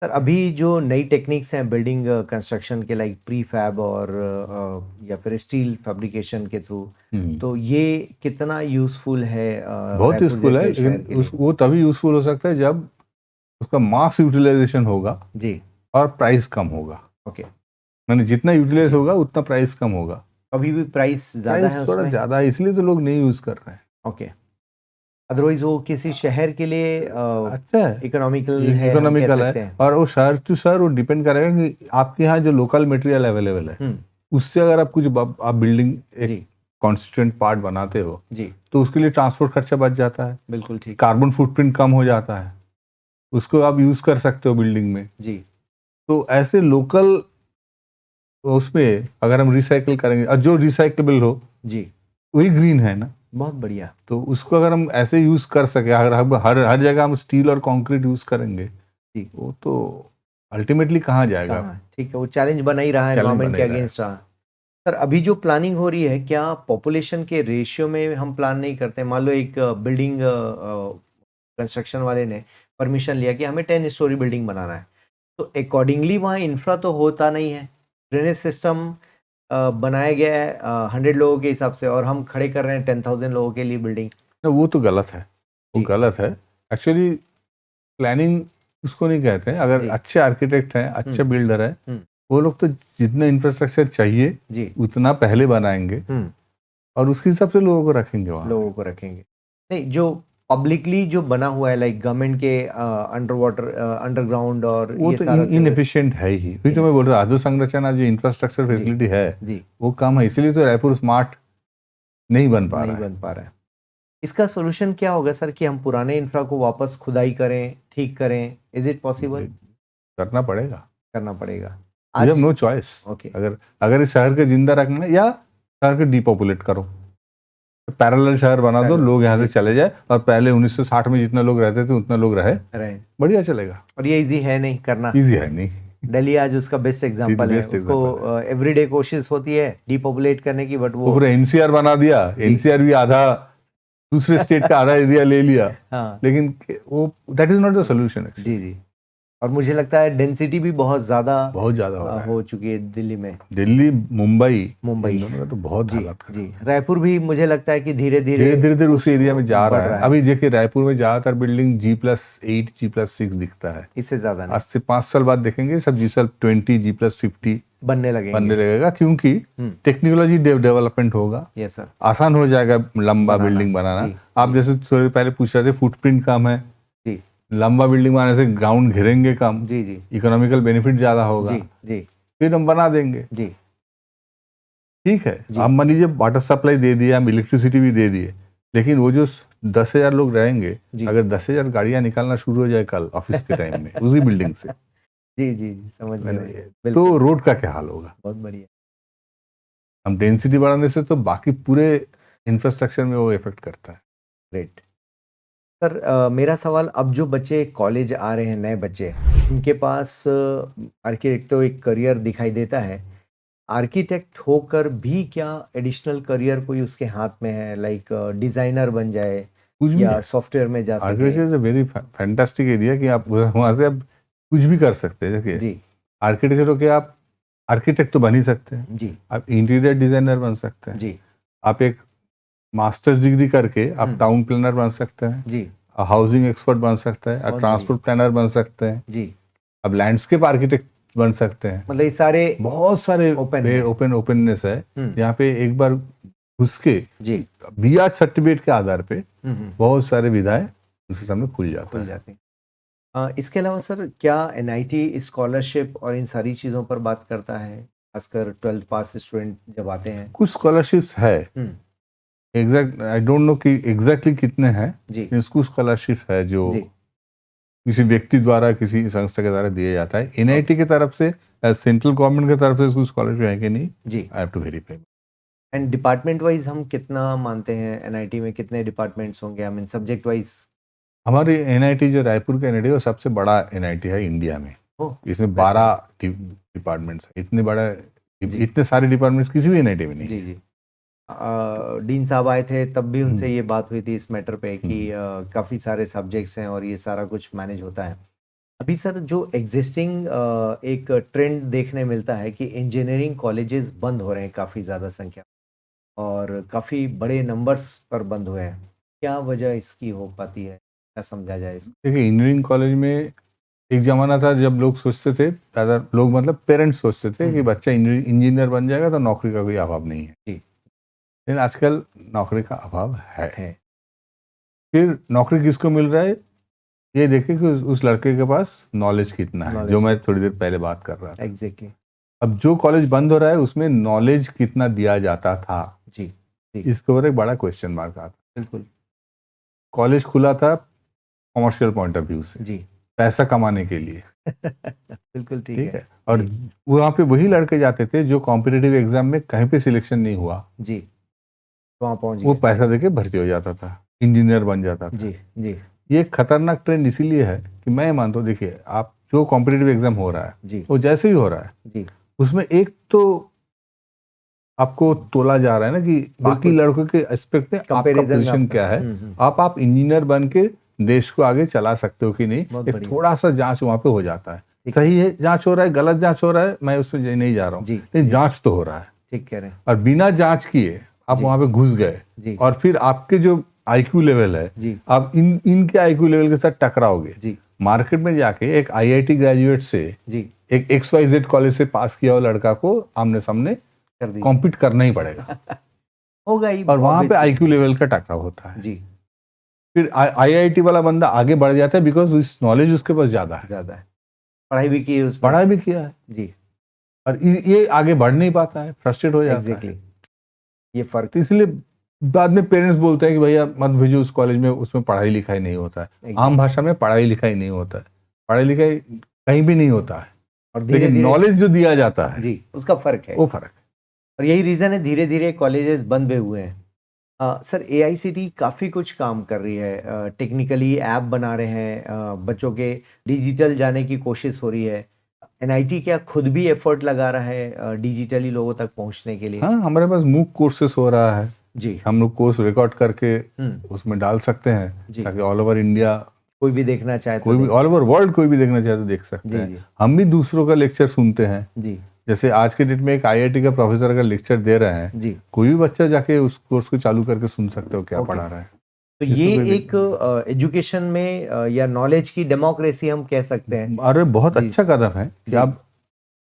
सर अभी जो नई टेक्निक्स हैं बिल्डिंग कंस्ट्रक्शन के, लाइक प्री फैब और या फिर स्टील फैब्रिकेशन के थ्रू, तो ये कितना यूजफुल है बहुत रायपुर यूजफुल है, जैसे शहर लेकिन के लिए? वो तभी यूजफुल हो सकता है जब उसका मास यूटिलाइजेशन होगा जी और प्राइस कम होगा। ओके। मैंने जितना यूटिलाइज जी होगा उतना प्राइस कम होगा। अभी भी प्राइस ज़्यादा प्राइस है थोड़ा उसमें? ज्यादा है इसलिए तो लोग नहीं यूज कर रहे हैं। ओके। अदरवाइज वो किसी शहर के लिए अच्छा है, इकोनॉमिकल है, हम कह इकोनॉमिकल है, सकते हैं। और वो शहर टू शहर वो डिपेंड करेगा कि आपके यहाँ जो लोकल मटेरियल अवेलेबल है हम्म उससे अगर आप कुछ आप बिल्डिंग एक जी कॉन्स्टिट्यूएंट पार्ट बनाते हो जी तो उसके लिए ट्रांसपोर्ट खर्चा बच जाता है, बिल्कुल ठीक। कार्बन फुटप्रिंट कम हो जाता है, उसको आप यूज कर सकते हो बिल्डिंग में। जी तो ऐसे लोकल उसमें अगर हम रिसाइकल करेंगे और जो रिसाइकेबल हो जी वही ग्रीन है ना, बहुत बढ़िया। तो उसको अगर हम ऐसे यूज कर सके, अगर हम हर हर जगह हम स्टील और कंक्रीट यूज करेंगे जी वो तो अल्टीमेटली कहाँ जाएगा, कहाँ ठीक है, वो चैलेंज बना ही रहा है, चैलेंज एनवायरनमेंट बना के ही रहा है। अगेंस्ट रहा। सर अभी जो प्लानिंग हो रही है, क्या पॉपुलेशन के रेशियो में हम प्लान नहीं करते? मान लो एक बिल्डिंग कंस्ट्रक्शन वाले ने परमिशन लिया कि हमें 10 स्टोरी बिल्डिंग बनाना है, तो अकॉर्डिंगली वहाँ इंफ्रा तो होता नहीं है, ड्रेनेज सिस्टम बनाया गया है 100 लोगों के हिसाब से, और हम खड़े कर रहे हैं 10,000 लोगों के लिए बिल्डिंग। ना, वो तो गलत है, वो जी गलत है। एक्चुअली प्लानिंग उसको नहीं कहते हैं। अगर जी अच्छे आर्किटेक्ट हैं, अच्छे बिल्डर है, हम्म वो लोग तो जितना इंफ्रास्ट्रक्चर चाहिए जी उतना पहले बनाएंगे और उसके हिसाब से लोगों को रखेंगे वहाँ। लोगों को रखेंगे। नहीं, जो पब्लिकली जो बना हुआ है, लाइक गवर्नमेंट के अंडर वाटर अंडरग्राउंड और वो ये तो सारा इनएफिशिएंट है ही, वही तो मैं बोल रहा हूँ, अधोसंरचना जो इंफ्रास्ट्रक्चर जी फैसिलिटी है जी वो कम है, इसीलिए तो रायपुर स्मार्ट नहीं बन पा नहीं रहा है। बन पा रहा है। इसका सोल्यूशन क्या होगा सर, कि हम पुराने इंफ्रा को वापस खुदाई करें, ठीक करें? Is it possible? करना पड़ेगा, करना पड़ेगा यू हैव आज। No choice. ओके अगर अगर इस शहर को जिंदा रखना है, या शहर को डिपॉपुलेट करो, पैरेलल शहर बना दो, लोग यहाँ से जी चले जाए और पहले 1960 में जितना लोग रहते थे उतना लोग रहे, रहे। बढ़िया चलेगा। और ये इजी है नहीं करना। इजी है नहीं, दिल्ली आज उसका बेस्ट एग्जांपल है, बेस्ट उसको एग्जांपल है। एवरीडे कोशिश होती है डिपॉपुलेट करने की, बट वो वो पूरा एनसीआर बना दिया, एनसीआर भी आधा दूसरे स्टेट का आधा एरिया ले लिया, हाँ लेकिन वो that is not the solution. जी जी। और मुझे लगता है डेंसिटी भी बहुत ज़्यादा बहुत ज्यादा हो रहा है, हो चुकी है दिल्ली में। दिल्ली मुंबई मुंबई इन दोनों का तो बहुत जी हालत खराब जी। है। रायपुर भी मुझे लगता है कि धीरे धीरे धीरे धीरे उस एरिया में जा बढ़ रहा है। अभी देखिए रायपुर में ज्यादातर बिल्डिंग G+8 G+6 दिखता है, इससे ज़्यादा नहीं आज से 5 साल बाद देखेंगे सब G+20 G+50 बनने लगेंगे। बनने लगेगा, क्योंकि टेक्नोलॉजी डेवलपमेंट होगा, यस सर। आसान हो जाएगा लंबा बनाना, बिल्डिंग बनाना। जी, आप जैसे थोड़े पहले पूछ रहे थे फुटप्रिंट कम है, जी लंबा बिल्डिंग बनाने से ग्राउंड घिरेंगे कम, जी जी इकोनॉमिकल बेनिफिट ज्यादा होगा, जी जी फिर हम बना देंगे। जी ठीक है, जी। आप मान लीजिए वाटर सप्लाई दे दिया, हम इलेक्ट्रिसिटी भी दे दिए, लेकिन वो जो 10,000 लोग रहेंगे, जी। अगर 10,000 गाड़ियां निकालना शुरू हो जाए कल ऑफिस के टाइम में उसी बिल्डिंग से, जी जी समझ गया मैं। तो बिल्कुल रोड का क्या हाल होगा। बहुत बढ़िया। हम डेंसिटी बढ़ाने से तो बाकी पूरे इंफ्रास्ट्रक्चर में वो इफेक्ट करता है। ग्रेट। सर मेरा सवाल, अब जो बच्चे कॉलेज आ रहे हैं, नए बच्चे, उनके पास आर्किटेक्ट तो एक करियर दिखाई देता है, आर्किटेक्ट होकर भी क्या एडिशनल करियर कोई उसके हाथ में है, लाइक डिजाइनर बन जाए कुछ भी या है, सॉफ्टवेयर में जा सके? Architecture is a very fantastic area कि आप वहां से आप कुछ भी कर सकते हैं। देखिए जी आर्किटेक्चर हो के आप आर्किटेक्ट तो बन ही सकते हैं, जी आप इंटीरियर डिजाइनर बन सकते हैं, जी आप एक मास्टर्स डिग्री करके आप टाउन प्लानर बन सकते हैं, जी हाउसिंग एक्सपर्ट बन सकते हैं, आप बहुत ट्रांसपोर्ट प्लानर बन सकते हैं, जी। आप लैंडस्केप आर्किटेक्ट बन सकते हैं। मतलब ये सारे बहुत सारे ओपन है। ओपननेस है यहाँ पे। एक बार घुस के जी बीआर सर्टिफिकेट के आधार पे हम्म। बहुत सारे विधाएं उसके सामने खुल जाता खुल है। जाते हैं। इसके अलावा सर, क्या एनआईटी स्कॉलरशिप और इन सारी चीज़ों पर बात करता है, खासकर 12th पास स्टूडेंट जब आते हैं? कुछ स्कॉलरशिप्स है, हम्म एग्जैक्ट आई डोंट नो कि एग्जैक्टली कितने हैं, जी लेकिन स्कूल स्कॉलरशिप है जो जी किसी व्यक्ति द्वारा किसी संस्था के द्वारा दिया जाता है। एनआईटी की तरफ से, सेंट्रल गवर्नमेंट की तरफ से स्कूल स्कॉलरशिप है कि नहीं, जी। I have to verify. And department wise हम कितना मानते हैं एनआईटी में कितने डिपार्टमेंट्स होंगे, आई मीन सब्जेक्ट वाइज? हमारी एनआईटी जो रायपुर का एनआईटी वो सबसे बड़ा एनआईटी है इंडिया में। ओह, इसमें 12 डिपार्टमेंट्स हैं। इतने बड़ा, जी। इतने सारे डिपार्टमेंट्स किसी भी एनआईटी में नहीं है। जी जी। डीन साहब आए थे तब भी उनसे हम्म। ये बात हुई थी इस मैटर पे कि काफ़ी सारे सब्जेक्ट्स हैं और ये सारा कुछ मैनेज होता है। अभी सर जो एग्जिस्टिंग एक ट्रेंड देखने मिलता है कि इंजीनियरिंग कॉलेजेस बंद हो रहे हैं काफ़ी ज़्यादा संख्या और काफ़ी बड़े नंबर्स पर बंद हुए हैं। क्या वजह इसकी हो पाती है, क्या समझा जाए इसको? देखिए, इंजीनियरिंग कॉलेज में एक जमाना था जब लोग सोचते थे, ज़्यादा लोग मतलब पेरेंट्स सोचते थे कि बच्चा इंजीनियर बन जाएगा तो नौकरी का कोई अभाव नहीं है। जी। लेकिन आजकल नौकरी का अभाव है। है। फिर नौकरी किसको मिल रहा है, ये देखिए कि उस लड़के के पास नॉलेज कितना है, जो मैं थोड़ी देर पहले बात कर रहा था। एग्जैक्टली। अब जो कॉलेज बंद हो रहा है उसमें नॉलेज कितना दिया जाता था, जी जी इसके ऊपर एक बड़ा क्वेश्चन मार्क आता। बिल्कुल। कॉलेज खुला था कॉमर्शियल पॉइंट ऑफ व्यू से, जी पैसा कमाने के लिए, बिल्कुल ठीक ठीक है। है। और वहाँ पे वही लड़के जाते थे जो कॉम्पिटिटिव एग्जाम में कहीं पे सिलेक्शन नहीं हुआ, जी वहाँ पहुँच वो गए। पैसा देके भर्ती हो जाता था, इंजीनियर बन जाता था। जी जी ये एक खतरनाक ट्रेंड इसीलिए है कि मैं मानता हूँ, देखिए आप जो कॉम्पिटिटिव एग्जाम हो रहा है जी वो जैसे भी हो रहा है जी उसमें एक तो आपको तोला जा रहा है ना कि बाकी लड़कों के एस्पेक्ट में आपका Comparison पोजीशन आपका। क्या है, आप इंजीनियर बन के देश को आगे चला सकते हो कि नहीं, बहुत एक बढ़िया। थोड़ा सा जांच वहाँ पे हो जाता है। ठीक सही है जांच हो रहा है, गलत जांच हो रहा है, मैं उसमें नहीं जा रहा हूँ, जी, लेकिन जी। जांच तो हो रहा है। ठीक कह रहे हैं। और बिना जांच किए आप जी। वहाँ पे घुस गए जी और फिर आपके जो आईक्यू लेवल है, जी आप इनके आईक्यू लेवल के साथ टकराओगे। जी मार्केट में जाके एक आईआईटी ग्रेजुएट से जी एक XYZ कॉलेज से पास किया हुआ लड़का को आमने सामने कर दी कॉम्पीट करना ही पड़ेगा होगा ही और वहां पे obviously। आईक्यू लेवल का टकराव होता है। जी फिर आईआईटी वाला बंदा आगे बढ़ जाता है बिकॉज इस नॉलेज उसके पास ज्यादा है, ज्यादा है, पढ़ाई भी की है उसने। पढ़ाई भी किया है, जी और ये आगे बढ़ नहीं पाता है, फ्रस्ट्रेट हो जाता एग्जैक्टली। है। ये फर्क तो इसलिए बाद में पेरेंट्स बोलते हैं कि भैया मत भेजो उस कॉलेज में, उसमें पढ़ाई लिखाई नहीं होता है। आम भाषा में पढ़ाई लिखाई नहीं होता है, पढ़ाई लिखाई कहीं भी नहीं होता है, और धीरे लेकिन धीरे नॉलेज जो दिया जाता है जी उसका फर्क है। वो फर्क है। और यही रीजन है धीरे धीरे कॉलेजेस बंद भी हुए हैं। सर एआईसीटी काफ़ी कुछ काम कर रही है, टेक्निकली ऐप बना रहे हैं, बच्चों के डिजिटल जाने की कोशिश हो रही है। एनआईटी क्या खुद भी एफर्ट लगा रहा है डिजिटली लोगों तक पहुंचने के लिए? हाँ, हमारे पास मूक कोर्सेस हो रहा है, जी हम लोग कोर्स रिकॉर्ड करके हम्म उसमें डाल सकते हैं जी। ताकि ऑल ओवर इंडिया, कोई भी देखना चाहे तो कोई भी ऑल ओवर वर्ल्ड कोई भी देखना चाहे तो देख सकते जी हैं। जी हम भी दूसरों का लेक्चर सुनते हैं, जी जैसे आज के डेट में एक आईआईटी का प्रोफेसर का लेक्चर दे रहे हैं, जी। कोई भी बच्चा जाके उस कोर्स को चालू करके सुन सकते हो क्या ओके। पढ़ा रहा है। तो इसको ये कोई भी- एक एजुकेशन में या नॉलेज की डेमोक्रेसी हम कह सकते हैं। अरे बहुत जी। अच्छा कदम है कि जी। आप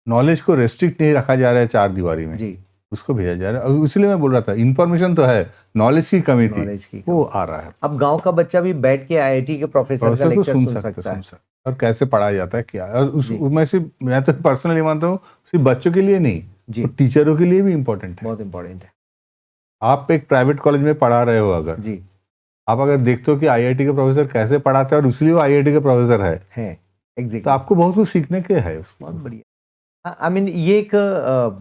नॉलेज को रेस्ट्रिक्ट नहीं रखा जा रहा है चार दीवारी में, जी उसको भेजा जा रहा है। और इसलिए मैं बोल रहा था इन्फॉर्मेशन तो है, नॉलेज की कमी थी, नॉलेज की वो आ रहा है। अब गांव का बच्चा भी बैठ के आईआईटी के प्रोफेसर का प्रोफेसर को लेक्चर सुन सुन सकते सकता है। और कैसे पढ़ाया जाता है क्या, और जी। मैं सिर्फ, मैं तो पर्सनली मानता हूँ सिर्फ बच्चों के लिए नहीं, जी तो टीचरों के लिए भी इम्पोर्टेंट है। बहुत इंपॉर्टेंट है। आप एक प्राइवेट कॉलेज में पढ़ा रहे हो, अगर जी आप अगर देखते हो कि आईआईटी के प्रोफेसर कैसे पढ़ाते हैं और इसलिए वो आईआईटी के प्रोफेसर है, तो एग्जैक्टली। आपको बहुत कुछ सीखने के है उसको। बहुत बढ़िया। आई मीन ये एक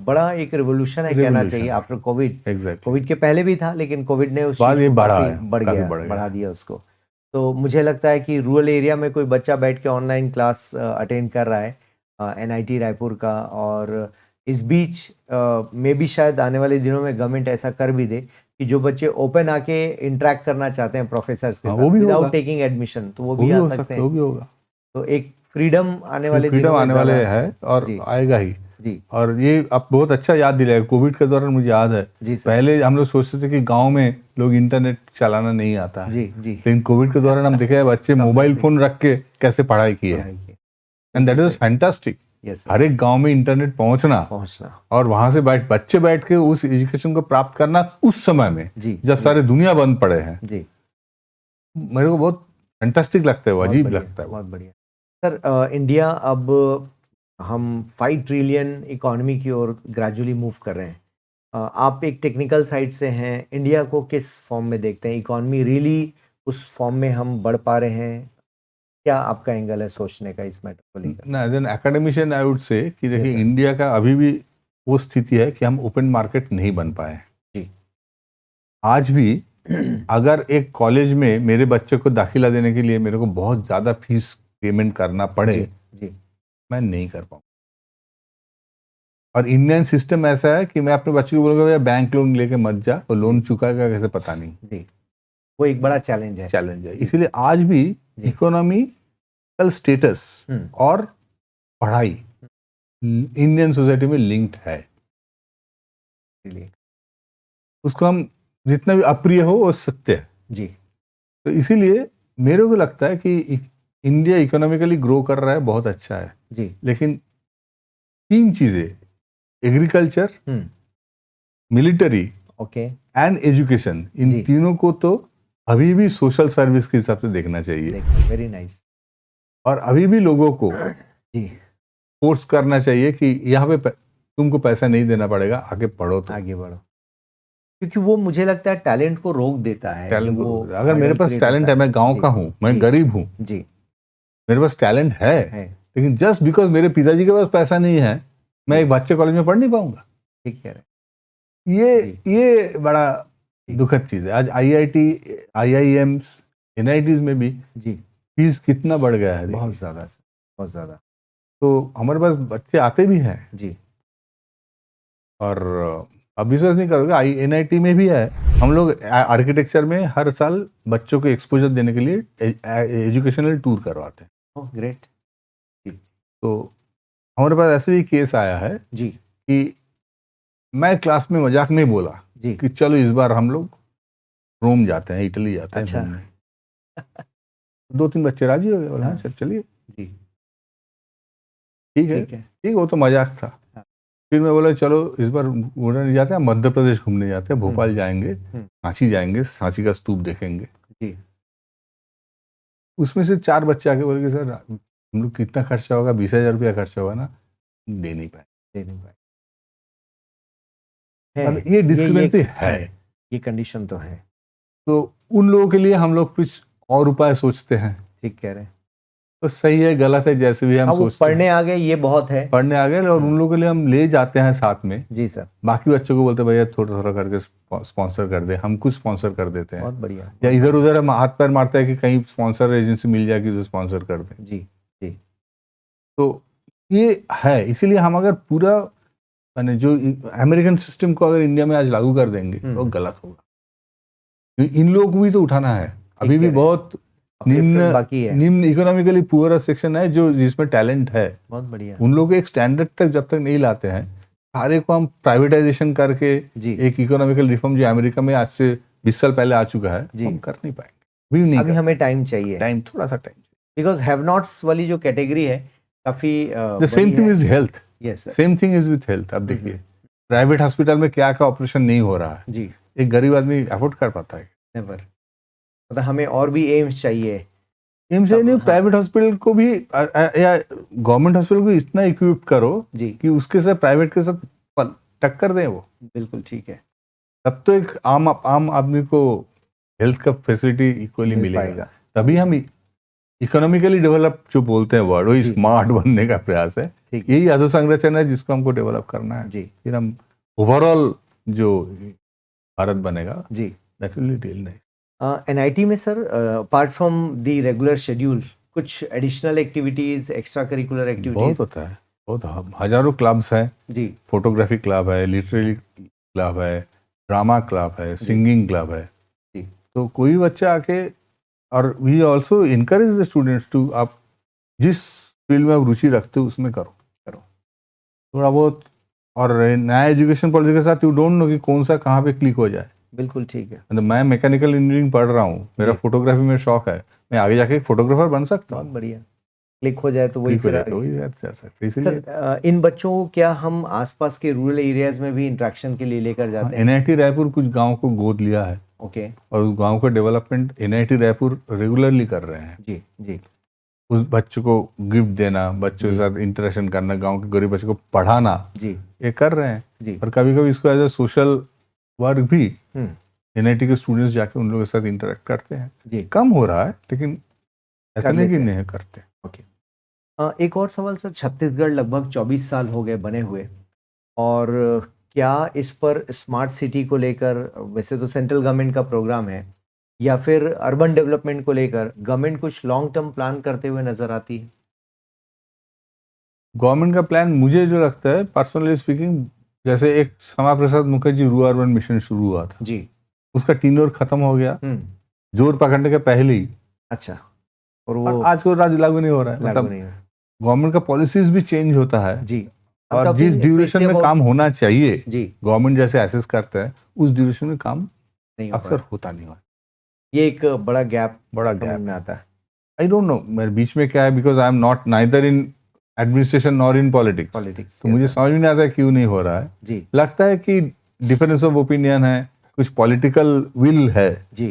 बड़ा एक रिवोल्यूशन है कहना Revolution चाहिए है। After Covid. एग्जैक्टली। कोविड के पहले भी था लेकिन कोविड ने उस बाद चीज़ ये को बढ़ा काफी है, बढ़ काफी गया, बढ़ गया। बढ़ा दिया उसको। तो मुझे लगता है कि रूरल एरिया में कोई बच्चा बैठ के ऑनलाइन क्लास अटेंड कर रहा है एनआईटी रायपुर का, और इस बीच में भी शायद आने वाले दिनों में गवर्नमेंट ऐसा कर भी दे कि जो बच्चे ओपन आके इंटरेक्ट करना चाहते हैं प्रोफेसर्स के हाँ, साथ वो भी विदाउट होगा। टेकिंग एडमिशन, तो वो वो भी भी आ हो सकते सकता है, हैं। वो भी होगा। तो एक फ्रीडम आने वाले फ्रीडम दिनों में आने वाले ज़्यादा- है और जी आएगा ही। जी और ये अब बहुत अच्छा याद दिलाया, कोविड के दौरान मुझे याद है, जी सर। पहले हम लोग सोचते थे कि गांव में लोग इंटरनेट चलाना नहीं आता है, जी जी लेकिन कोविड के दौरान हम देखे हैं बच्चे मोबाइल फोन रख के कैसे पढ़ाई किए, and that is fantastic. Yes हर एक गांव में इंटरनेट पहुंचना और वहां से बच्चे बैठ के उस एजुकेशन को प्राप्त करना उस समय में जी जब सारे दुनिया बंद पड़े हैं, जी मेरे को बहुत फैंटास्टिक लगता है, वो बहुत अजीब बढ़िया, लगता है। बहुत बढ़िया। सर इंडिया अब हम 5 ट्रिलियन इकोनॉमी की ओर ग्रेजुअली मूव कर रहे हैं। आप एक टेक्निकल साइड से हैं, इंडिया को किस फॉर्म में देखते हैं? इकोनॉमी रियली उस फॉर्म में हम बढ़ पा रहे हैं? क्या आपका एंगल है सोचने का इस मैटर को लेकर? ना as an academician I would say कि देखिए Yes, sir. इंडिया का अभी भी वो स्थिति है कि हम ओपन मार्केट नहीं बन पाए। जी। आज भी अगर एक कॉलेज में मेरे बच्चे को दाखिला देने के लिए मेरे को बहुत ज़्यादा फीस पेमेंट करना पड़े, जी मैं नहीं कर पाऊँ। और इंडियन सिस्टम ऐसा है कि मैं अपने बच्चे को बोलूँगा भैया बैंक लोन लेके मत जा, और लोन चुकाएगा कैसे पता नहीं। जी, वो एक बड़ा चैलेंज है। चैलेंज है। इसीलिए आज भी जी। इकोनॉमिकल स्टेटस और पढ़ाई इंडियन सोसाइटी में लिंक्ड है। Really. उसको हम जितना भी अप्रिय हो वो सत्य है। जी तो इसीलिए मेरे को लगता है कि इंडिया इकोनॉमिकली ग्रो कर रहा है, बहुत अच्छा है। जी लेकिन तीन चीजें, agriculture, military okay and education, इन जी। तीनों को तो अभी भी सोशल सर्विस के हिसाब से देखना चाहिए। Very nice. और अभी भी लोगों को जी फोर्स करना चाहिए कि यहाँ पे तुमको पैसा नहीं देना पड़ेगा, आगे पढ़ो तो। आगे बढ़ो, क्योंकि वो मुझे लगता है टैलेंट को रोक देता है। टैलेंट जो को, वो अगर मेरे hurdle पास create टैलेंट होता है, मैं गांव जी, का हूँ, मैं जी, गरीब हूँ, जी मेरे पास टैलेंट है, लेकिन जस्ट बिकॉज मेरे पिताजी के पास पैसा नहीं है मैं एक बच्चे कॉलेज में पढ़ नहीं पाऊंगा। ठीक कह रहे हैं। ये बड़ा दुखद चीज है। आज आईआईटी, आईआईएम्स, एनआईटीज में भी जी फीस कितना बढ़ गया है। बहुत ज्यादा सर, बहुत ज्यादा। तो हमारे पास बच्चे आते भी हैं, जी और अब विश्वास नहीं करोगे, एनआईटी में भी है। हम लोग आर्किटेक्चर में हर साल बच्चों को एक्सपोजर देने के लिए एजुकेशनल टूर करवाते हैं। Oh great. तो हमारे पास ऐसे भी केस आया है जी कि मैं क्लास में मजाक में बोला जी कि चलो इस बार हम लोग रोम जाते हैं, इटली जाते हैं अच्छा। घूमने। 2-3 बच्चे राजी हो गए, बोला हाँ चलिए जी ठीक है, ठीक है। ठीक, वो तो मजाक था। हाँ। फिर मैं बोला चलो इस बार घूमने नहीं जाते हैं, मध्य प्रदेश घूमने जाते हैं, भोपाल जाएंगे, सांची जाएंगे, सांची का स्तूप देखेंगे। जी उसमें से 4 बच्चे आके बोले कि सर हम लोग कितना खर्चा होगा, 20,000 रुपया खर्चा होगा ना, दे नहीं पाए। मतलब ये डिस्क्रिपेंसी है। ये कंडीशन तो है। तो उन लोगों के लिए हम लोग कुछ और उपाय सोचते हैं। ठीक कह रहे हैं। तो सही है गलत है जैसे भी हम हाँ, वो सोचते हैं। पढ़ने आ गए ये बहुत है। पढ़ने आ गए, और उन लोगों के लिए हम ले जाते हैं साथ में। जी सर, बाकी बच्चों को बोलते हैं भैया थोड़ा थोड़ा करके स्पॉन्सर कर दे, हम कुछ स्पॉन्सर कर देते हैं। बहुत बढ़िया। या इधर उधर हम हाथ पैर मारते हैं कि कहीं स्पॉन्सर एजेंसी मिल जाएगी तो स्पॉन्सर कर दें। जी जी तो ये है। इसीलिए हम अगर पूरा माने जो अमेरिकन सिस्टम को अगर इंडिया में आज लागू कर देंगे तो गलत होगा, क्योंकि इन लोगों को भी तो उठाना है। अभी भी बहुत बाकी है। निम्न इकोनॉमिकली पुअर सेक्शन है जो जिसमें टैलेंट है। बहुत बढ़िया। उन लोग एक स्टैंडर्ड तक जब तक नहीं लाते हैं, सारे को हम प्राइवेटाइजेशन करके जी एक इकोनॉमिकल रिफॉर्म जो अमेरिका में आज से 20 साल पहले आ चुका है, जी। हम कर नहीं पाएंगे। भी नहीं अभी हमें टाइम चाहिए, टाइम, थोड़ा सा टाइम। बिकॉज हैव नॉट्स वाली जो कैटेगरी है काफी the same thing is health. Yes sir. Same thing is with health. अब देखिए प्राइवेट हॉस्पिटल में क्या क्या ऑपरेशन नहीं हो रहा है, जी एक गरीब आदमी अफोर्ड कर पाता है? नेवर। मतलब हमें और भी एम्स चाहिए। एम्स सब, नहीं, हाँ। प्राइवेट हॉस्पिटल को भी या गवर्नमेंट हॉस्पिटल को इतना इक्विप करो जी कि उसके साथ प्राइवेट के साथ टक्कर दें वो। बिल्कुल ठीक है। तब तो एक आम आदमी को हेल्थ का फैसिलिटी इक्वली मिल मिलेगा। पाएगा। तभी हम इकोनॉमिकली डेवलप जो बोलते हैं वर्ड, वही जी। स्मार्ट बनने का प्रयास है। ठीक। यही अधोसंरचना है जिसको हमको डेवलप करना है। जी फिर हम ओवरऑल जो भारत बनेगा, जी। That will be really nice. NIT में sir apart from the regular schedule कुछ एडिशनल एक्टिविटीज, एक्स्ट्रा करिकुलर बहुत एक्टिविटीज? होता है, बहुत हजारों क्लब्स हैं। जी फोटोग्राफी क्लब है, लिटरेरी क्लब है, ड्रामा क्लब है, सिंगिंग क्लब है। जी। तो कोई बच्चा आके, और we also encourage the students to, आप जिस फील्ड में आप रुचि रखते हो उसमें करो थोड़ा बहुत। और नया एजुकेशन पॉलिसी के साथ यू डोंट नो कि कौन सा कहाँ पे क्लिक हो जाए। बिल्कुल ठीक है। मतलब मैं मैकेनिकल इंजीनियरिंग पढ़ रहा हूँ, मेरा जी। फोटोग्राफी में शौक है, मैं आगे जाके एक फोटोग्राफर बन सकता बहुत हूँ। बढ़िया। क्लिक हो जाए तो वही क्लिक हो फिर जाए तो वही जा सकते। इसलिए सर इन बच्चों को क्या हम आसपास के रूरल एरियाज में भी इंट्रैक्शन के लिए लेकर जाते हैं? एनआईटी रायपुर कुछ गाँव को गोद लिया है, ओके। और उस गांव का डेवलपमेंट एनआईटी रायपुर रेगुलरली कर रहे हैं। जी जी उस बच्चों को गिफ्ट देना, बच्चों के साथ इंटरेक्शन करना, गांव के गरीब बच्चों को पढ़ाना, जी ये कर रहे हैं। जी और कभी कभी इसको एज ए सोशल वर्क भी हम्म एनआईटी के स्टूडेंट्स जाके उन लोगों के साथ इंटरेक्ट करते हैं। जी कम हो रहा है लेकिन ऐसा कर नहीं कि लेते हैं। नहीं करते। ओके। एक और सवाल सर, छत्तीसगढ़ लगभग 24 साल हो गए बने हुए, और क्या इस पर स्मार्ट सिटी को लेकर, वैसे तो सेंट्रल गवर्नमेंट का प्रोग्राम है, या फिर अर्बन डेवलपमेंट को लेकर गवर्नमेंट कुछ लॉन्ग टर्म प्लान करते हुए नजर आती है? गवर्नमेंट का प्लान मुझे जो लगता है पर्सनली स्पीकिंग, जैसे एक श्यामा प्रसाद मुखर्जी रू अर्बन मिशन शुरू हुआ था, जी उसका टीनोर खत्म हो गया जोर पकड़ने के पहले ही, अच्छा, और और वो आज को राज लागू नहीं हो रहा है। लागू मतलब नहीं है। गवर्नमेंट का पॉलिसीज भी चेंज होता है, जी और जिस ड्यूरेशन में काम होना चाहिए जी गवर्नमेंट जैसे एसेस करता है, उस ड्यूरेशन में काम नहीं हो अक्सर पाया। होता नहीं है। ये एक बड़ा गैप बड़ा समझ गैप में है। आता है। आई डोंट नो मेरे बीच में क्या है, because I am not neither in administration nor in politics, politics तो मुझे समझ में नहीं आता है क्यों नहीं हो रहा है। जी लगता है कि डिफरेंस ऑफ ओपिनियन है, कुछ पॉलिटिकल विल है। जी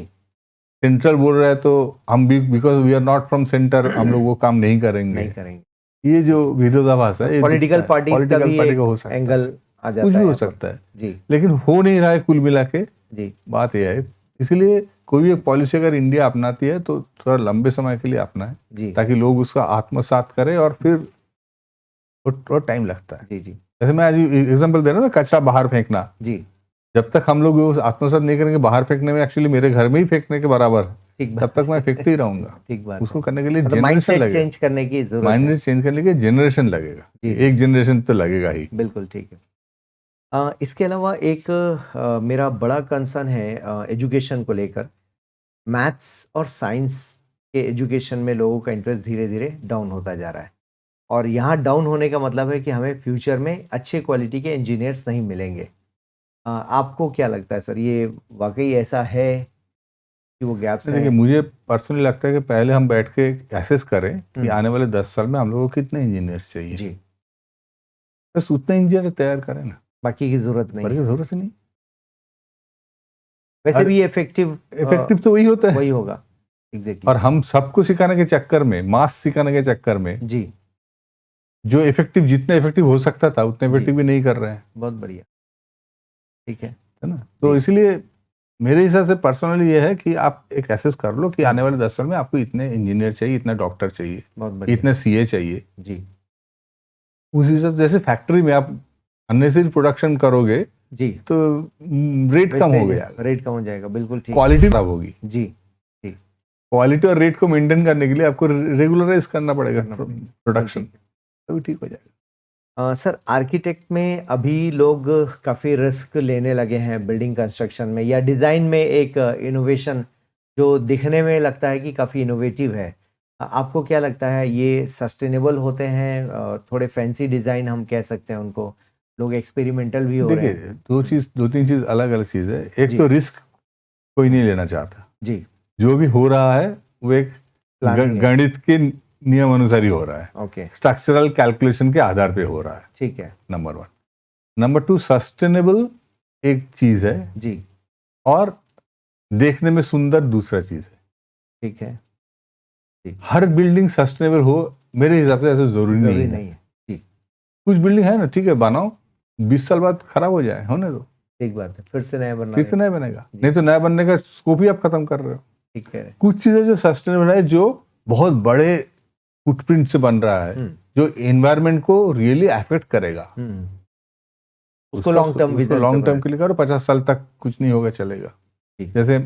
सेंट्रल बोल रहा है तो हम भी, because we are not from centre, हम लोग वो काम नहीं नहीं करेंगे। करेंगे। ये जो विरोधाभास है, पॉलिटिकल पार्टी का पॉलिटिकल भी पार्टी एक का हो सकता है, एंगल आ जाता कुछ है भी हो यहाँ पर। सकता है, जी लेकिन हो नहीं रहा है कुल मिला के। जी बात यह है, इसलिए कोई भी एक पॉलिसी अगर इंडिया अपनाती है तो थोड़ा लंबे समय के लिए अपनाए, जी ताकि लोग उसका आत्मसात करें, और फिर थोड़ा टाइम लगता है। जी जी जैसे मैं आज एग्जांपल दे रहा हूँ ना, कचरा बाहर फेंकना, जी जब तक हम लोग वो आत्मसात नहीं करेंगे, बाहर फेंकने में एक्चुअली मेरे घर में ही फेंकने के बराबर है, ठीक तब तक मैं फेंकते ही रहूंगा। ठीक बात उसको है। करने के लिए मतलब जनरेशन माइंडसेट लगेगा, चेंज करने की जरूरत है। माइंड चेंज करने के लिए जनरेशन लगेगा, जी, जी। एक जनरेशन तो लगेगा ही। बिल्कुल ठीक है। इसके अलावा एक मेरा बड़ा कंसर्न है एजुकेशन को लेकर। मैथ्स और साइंस के एजुकेशन में लोगों का इंटरेस्ट धीरे धीरे डाउन होता जा रहा है, और यहाँ डाउन होने का मतलब है कि हमें फ्यूचर में अच्छे क्वालिटी के इंजीनियर्स नहीं मिलेंगे। आपको क्या लगता है सर, ये वाकई ऐसा है कि वो गैप्स देखिए, हैं? मुझे पर्सनली लगता है कि पहले हम बैठ के एसेस करें कि हम्म। आने वाले 10 साल में हम लोगों को कितने इंजीनियर्स चाहिए, जी, बस उतने इंजीनियर तैयार करें ना, बाकी की जरूरत नहीं बड़ी है। जरूरत ही नहीं। वैसे अरे, भी इफेक्टिव इफेक्टिव तो वही होता है, वही होगा। एग्जैक्टली। और हम सबको सिखाने के चक्कर में, मास सिखाने के चक्कर में, जी, जो इफेक्टिव, जितना इफेक्टिव हो सकता था उतना जी। इफेक्टिव भी नहीं कर रहे हैं, बहुत बढ़िया। ठीक है। है ना। तो जी। इसलिए मेरे हिसाब से पर्सनली ये है कि आप एक एसेस कर लो कि आने वाले 10 साल में आपको इतने इंजीनियर चाहिए, इतना डॉक्टर चाहिए, बहुत बढ़िया। इतने सीए चाहिए। जी उस हिसाब से, जैसे फैक्ट्री में आप अननेसेसरी प्रोडक्शन करोगे जी, तो रेट कम हो गया, रेट कम हो जाएगा। बिल्कुल ठीक। क्वालिटी खराब होगी। जी, क्वालिटी और रेट को मेंटेन करने के लिए आपको रेगुलराइज करना पड़ेगा करना पड़ेगा। प्रोडक्शन, ठीक तभी ठीक हो जाएगा। सर, आर्किटेक्ट में अभी लोग काफ़ी रिस्क लेने लगे हैं बिल्डिंग कंस्ट्रक्शन में, या डिज़ाइन में एक इनोवेशन जो दिखने में लगता है कि काफ़ी इनोवेटिव है। आपको क्या लगता है, ये सस्टेनेबल होते हैं? थोड़े फैंसी डिज़ाइन हम कह सकते हैं उनको, लोग एक्सपेरिमेंटल भी हो रहे देखिए, हैं। दो तीन चीज अलग अलग चीज है। एक जी। तो रिस्क कोई नहीं लेना चाहता, जी, जो भी हो रहा है वो एक Planning है। गणित के नियम अनुसार ही हो रहा है, ओके, स्ट्रक्चरल कैलकुलेशन के आधार पे हो रहा है, ठीक है। नंबर 1। नंबर 2, सस्टेनेबल एक चीज है, जी, और देखने में सुंदर दूसरा चीज है। ठीक है। हर बिल्डिंग सस्टेनेबल हो मेरे हिसाब से ऐसा जरूरी नहीं है। नहीं है। जी, कुछ बिल्डिंग है ना, ठीक है, बनाओ, 20 साल बाद खराब हो जाए, होने दो, ठीक बात है, फिर से नया बनना फिर से है। नया बनेगा, नहीं तो नया बनने का स्कोप ही आप खत्म कर रहे हो। ठीक कह रहे हैं। कुछ चीजें जो सस्टेनेबल है, जो बहुत बड़े फुटप्रिंट से बन रहा है, जो एनवायरनमेंट को रियली अफेक्ट करेगा, उसको long term vision, long term के लिए करो, 50 साल तक कुछ नहीं होगा, चलेगा। जी। जैसे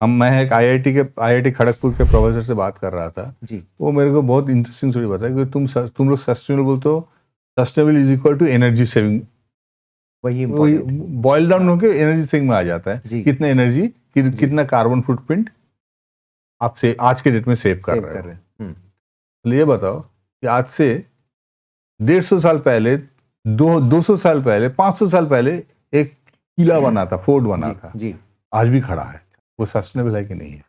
मैं एक आईआईटी खड़गपुर के प्रोफेसर से बात कर रहा था जी, वो मेरे को बहुत इंटरेस्टिंग स्टोरी बताया कि तुम लोग सस्टेनेबल बोलते हो, sustainable is equal to energy saving. वही बॉयल डाउन होकर एनर्जी सेविंग में आ जाता है, जी। कितना एनर्जी, कितना कार्बन फुटप्रिंट आप से आज के डेट में सेव कर रहे हो। तो ये बताओ कि आज से 150 साल पहले, 200 साल पहले, 500 साल पहले एक किला बना था, फोर्ट बना था, जी, आज भी खड़ा है, वो सस्टेनेबल है कि नहीं है?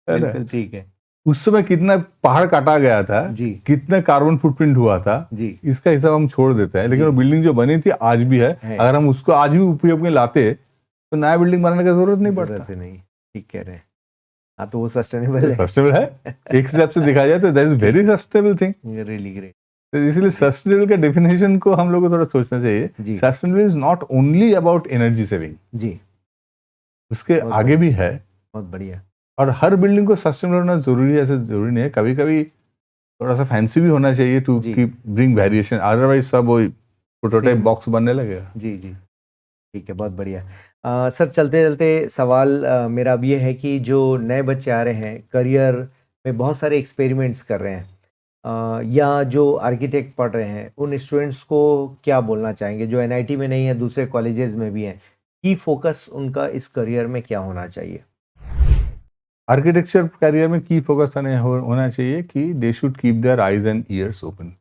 बिल्कुल ठीक है। उस समय कितना पहाड़ काटा गया था, जी, कितना कार्बन फुटप्रिंट हुआ था, जी, इसका हिसाब हम छोड़ देते हैं, लेकिन वो बिल्डिंग जो बनी थी आज भी है। अगर हम उसको आज भी उपयोग में लाते तो नया बिल्डिंग बनाने की जरूरत नहीं पड़ता। नहीं, ठीक कह रहे हैं। हाँ तो वो सस्टेनेबल है, सस्टेनेबल है, एक हिसाब से देखा जाए तो that is very sustainable thing. Really great. तो इसलिए सस्टेनेबल का डेफिनेशन को हम लोग को थोड़ा सोचना चाहिए। जी sustainable is not only about energy saving, जी, उसके बहुत आगे भी है। बहुत बढ़िया। और हर बिल्डिंग को सस्टेनेबल होना जरूरी है, ऐसा जरूरी नहीं है। कभी कभी थोड़ा सा फैंसी भी होना चाहिए टू जी। कीप ब्रिंग वेरिएशन, अदरवाइज सब वही प्रोटोटाइप Same. बॉक्स बनने लगेगा। जी जी, ठीक है, बहुत बढ़िया। सर चलते चलते सवाल मेरा अब ये है कि जो नए बच्चे आ रहे हैं, करियर में बहुत सारे एक्सपेरिमेंट्स कर रहे हैं, या जो आर्किटेक्ट पढ़ रहे हैं, उन स्टूडेंट्स को क्या बोलना चाहेंगे जो एनआईटी में नहीं है, दूसरे कॉलेजेस में भी हैं? की फोकस उनका इस करियर में क्या होना चाहिए? आर्किटेक्चर करियर में की फोकस होना चाहिए कि they should keep their eyes and years open.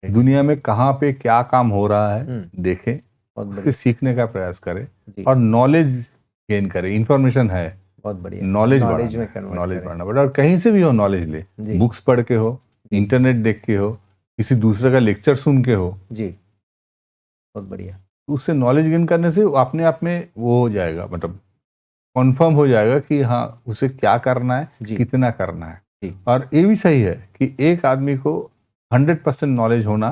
दुनिया में कहाँ पे क्या काम हो रहा है देखें, बहुत उसके बढ़िया सीखने का प्रयास करें जी, और नॉलेज गेन करें। इंफॉर्मेशन है, बहुत बढ़िया। नॉलेज में बढ़ाना, कन्वर्ट नॉलेज करें। बढ़ाना बट और कहीं से भी हो नॉलेज ले, जी बुक्स पढ़ के हो, इंटरनेट देख के हो, किसी दूसरे का लेक्चर सुन के हो, जी, बहुत बढ़िया। उससे नॉलेज गेन करने से वो अपने आप में वो हो जाएगा, मतलब कॉन्फर्म हो जाएगा कि हाँ उसे क्या करना है, जी कितना करना है। जी, और ये भी सही है कि एक आदमी को 100% नॉलेज होना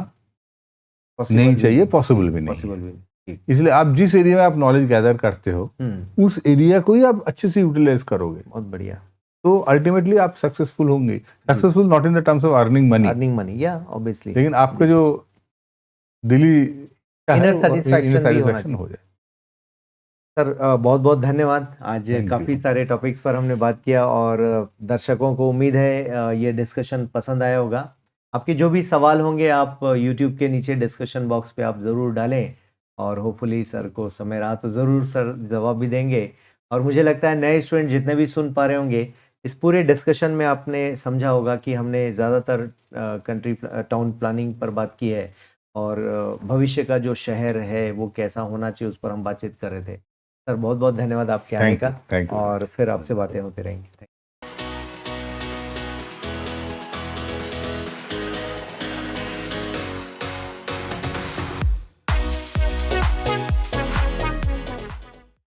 नहीं चाहिए, पॉसिबल भी नहीं पॉसिबल है। भी नहीं। जी, इसलिए आप जिस एरिया में आप नॉलेज गैदर करते हो उस एरिया को ही आप अच्छे से यूटिलाइज करोगे, बहुत बढ़िया। तो अल्टीमेटली आप सक्सेसफुल होंगे। Successful not in the terms of earning money, earning money, या ऑब्वियसली, लेकिन आपका जो दिली क्या है, Inner satisfaction भी होना satisfaction हो जाए। सर बहुत बहुत धन्यवाद। आज Thank काफ़ी you. सारे टॉपिक्स पर हमने बात किया और दर्शकों को उम्मीद है ये डिस्कशन पसंद आया होगा। आपके जो भी सवाल होंगे आप यूट्यूब के नीचे डिस्कशन बॉक्स पे आप ज़रूर डालें और होपफुली सर को समय रहा तो ज़रूर सर जवाब भी देंगे। और मुझे लगता है नए स्टूडेंट जितने भी सुन पा रहे होंगे, इस पूरे डिस्कशन में आपने समझा होगा कि हमने ज़्यादातर कंट्री टाउन प्लानिंग पर बात की है और भविष्य का जो शहर है वो कैसा होना चाहिए उस पर हम बातचीत कर रहे थे। सर बहुत बहुत धन्यवाद आपके आने का, Thank you. और फिर आपसे बातें होती रहेंगी।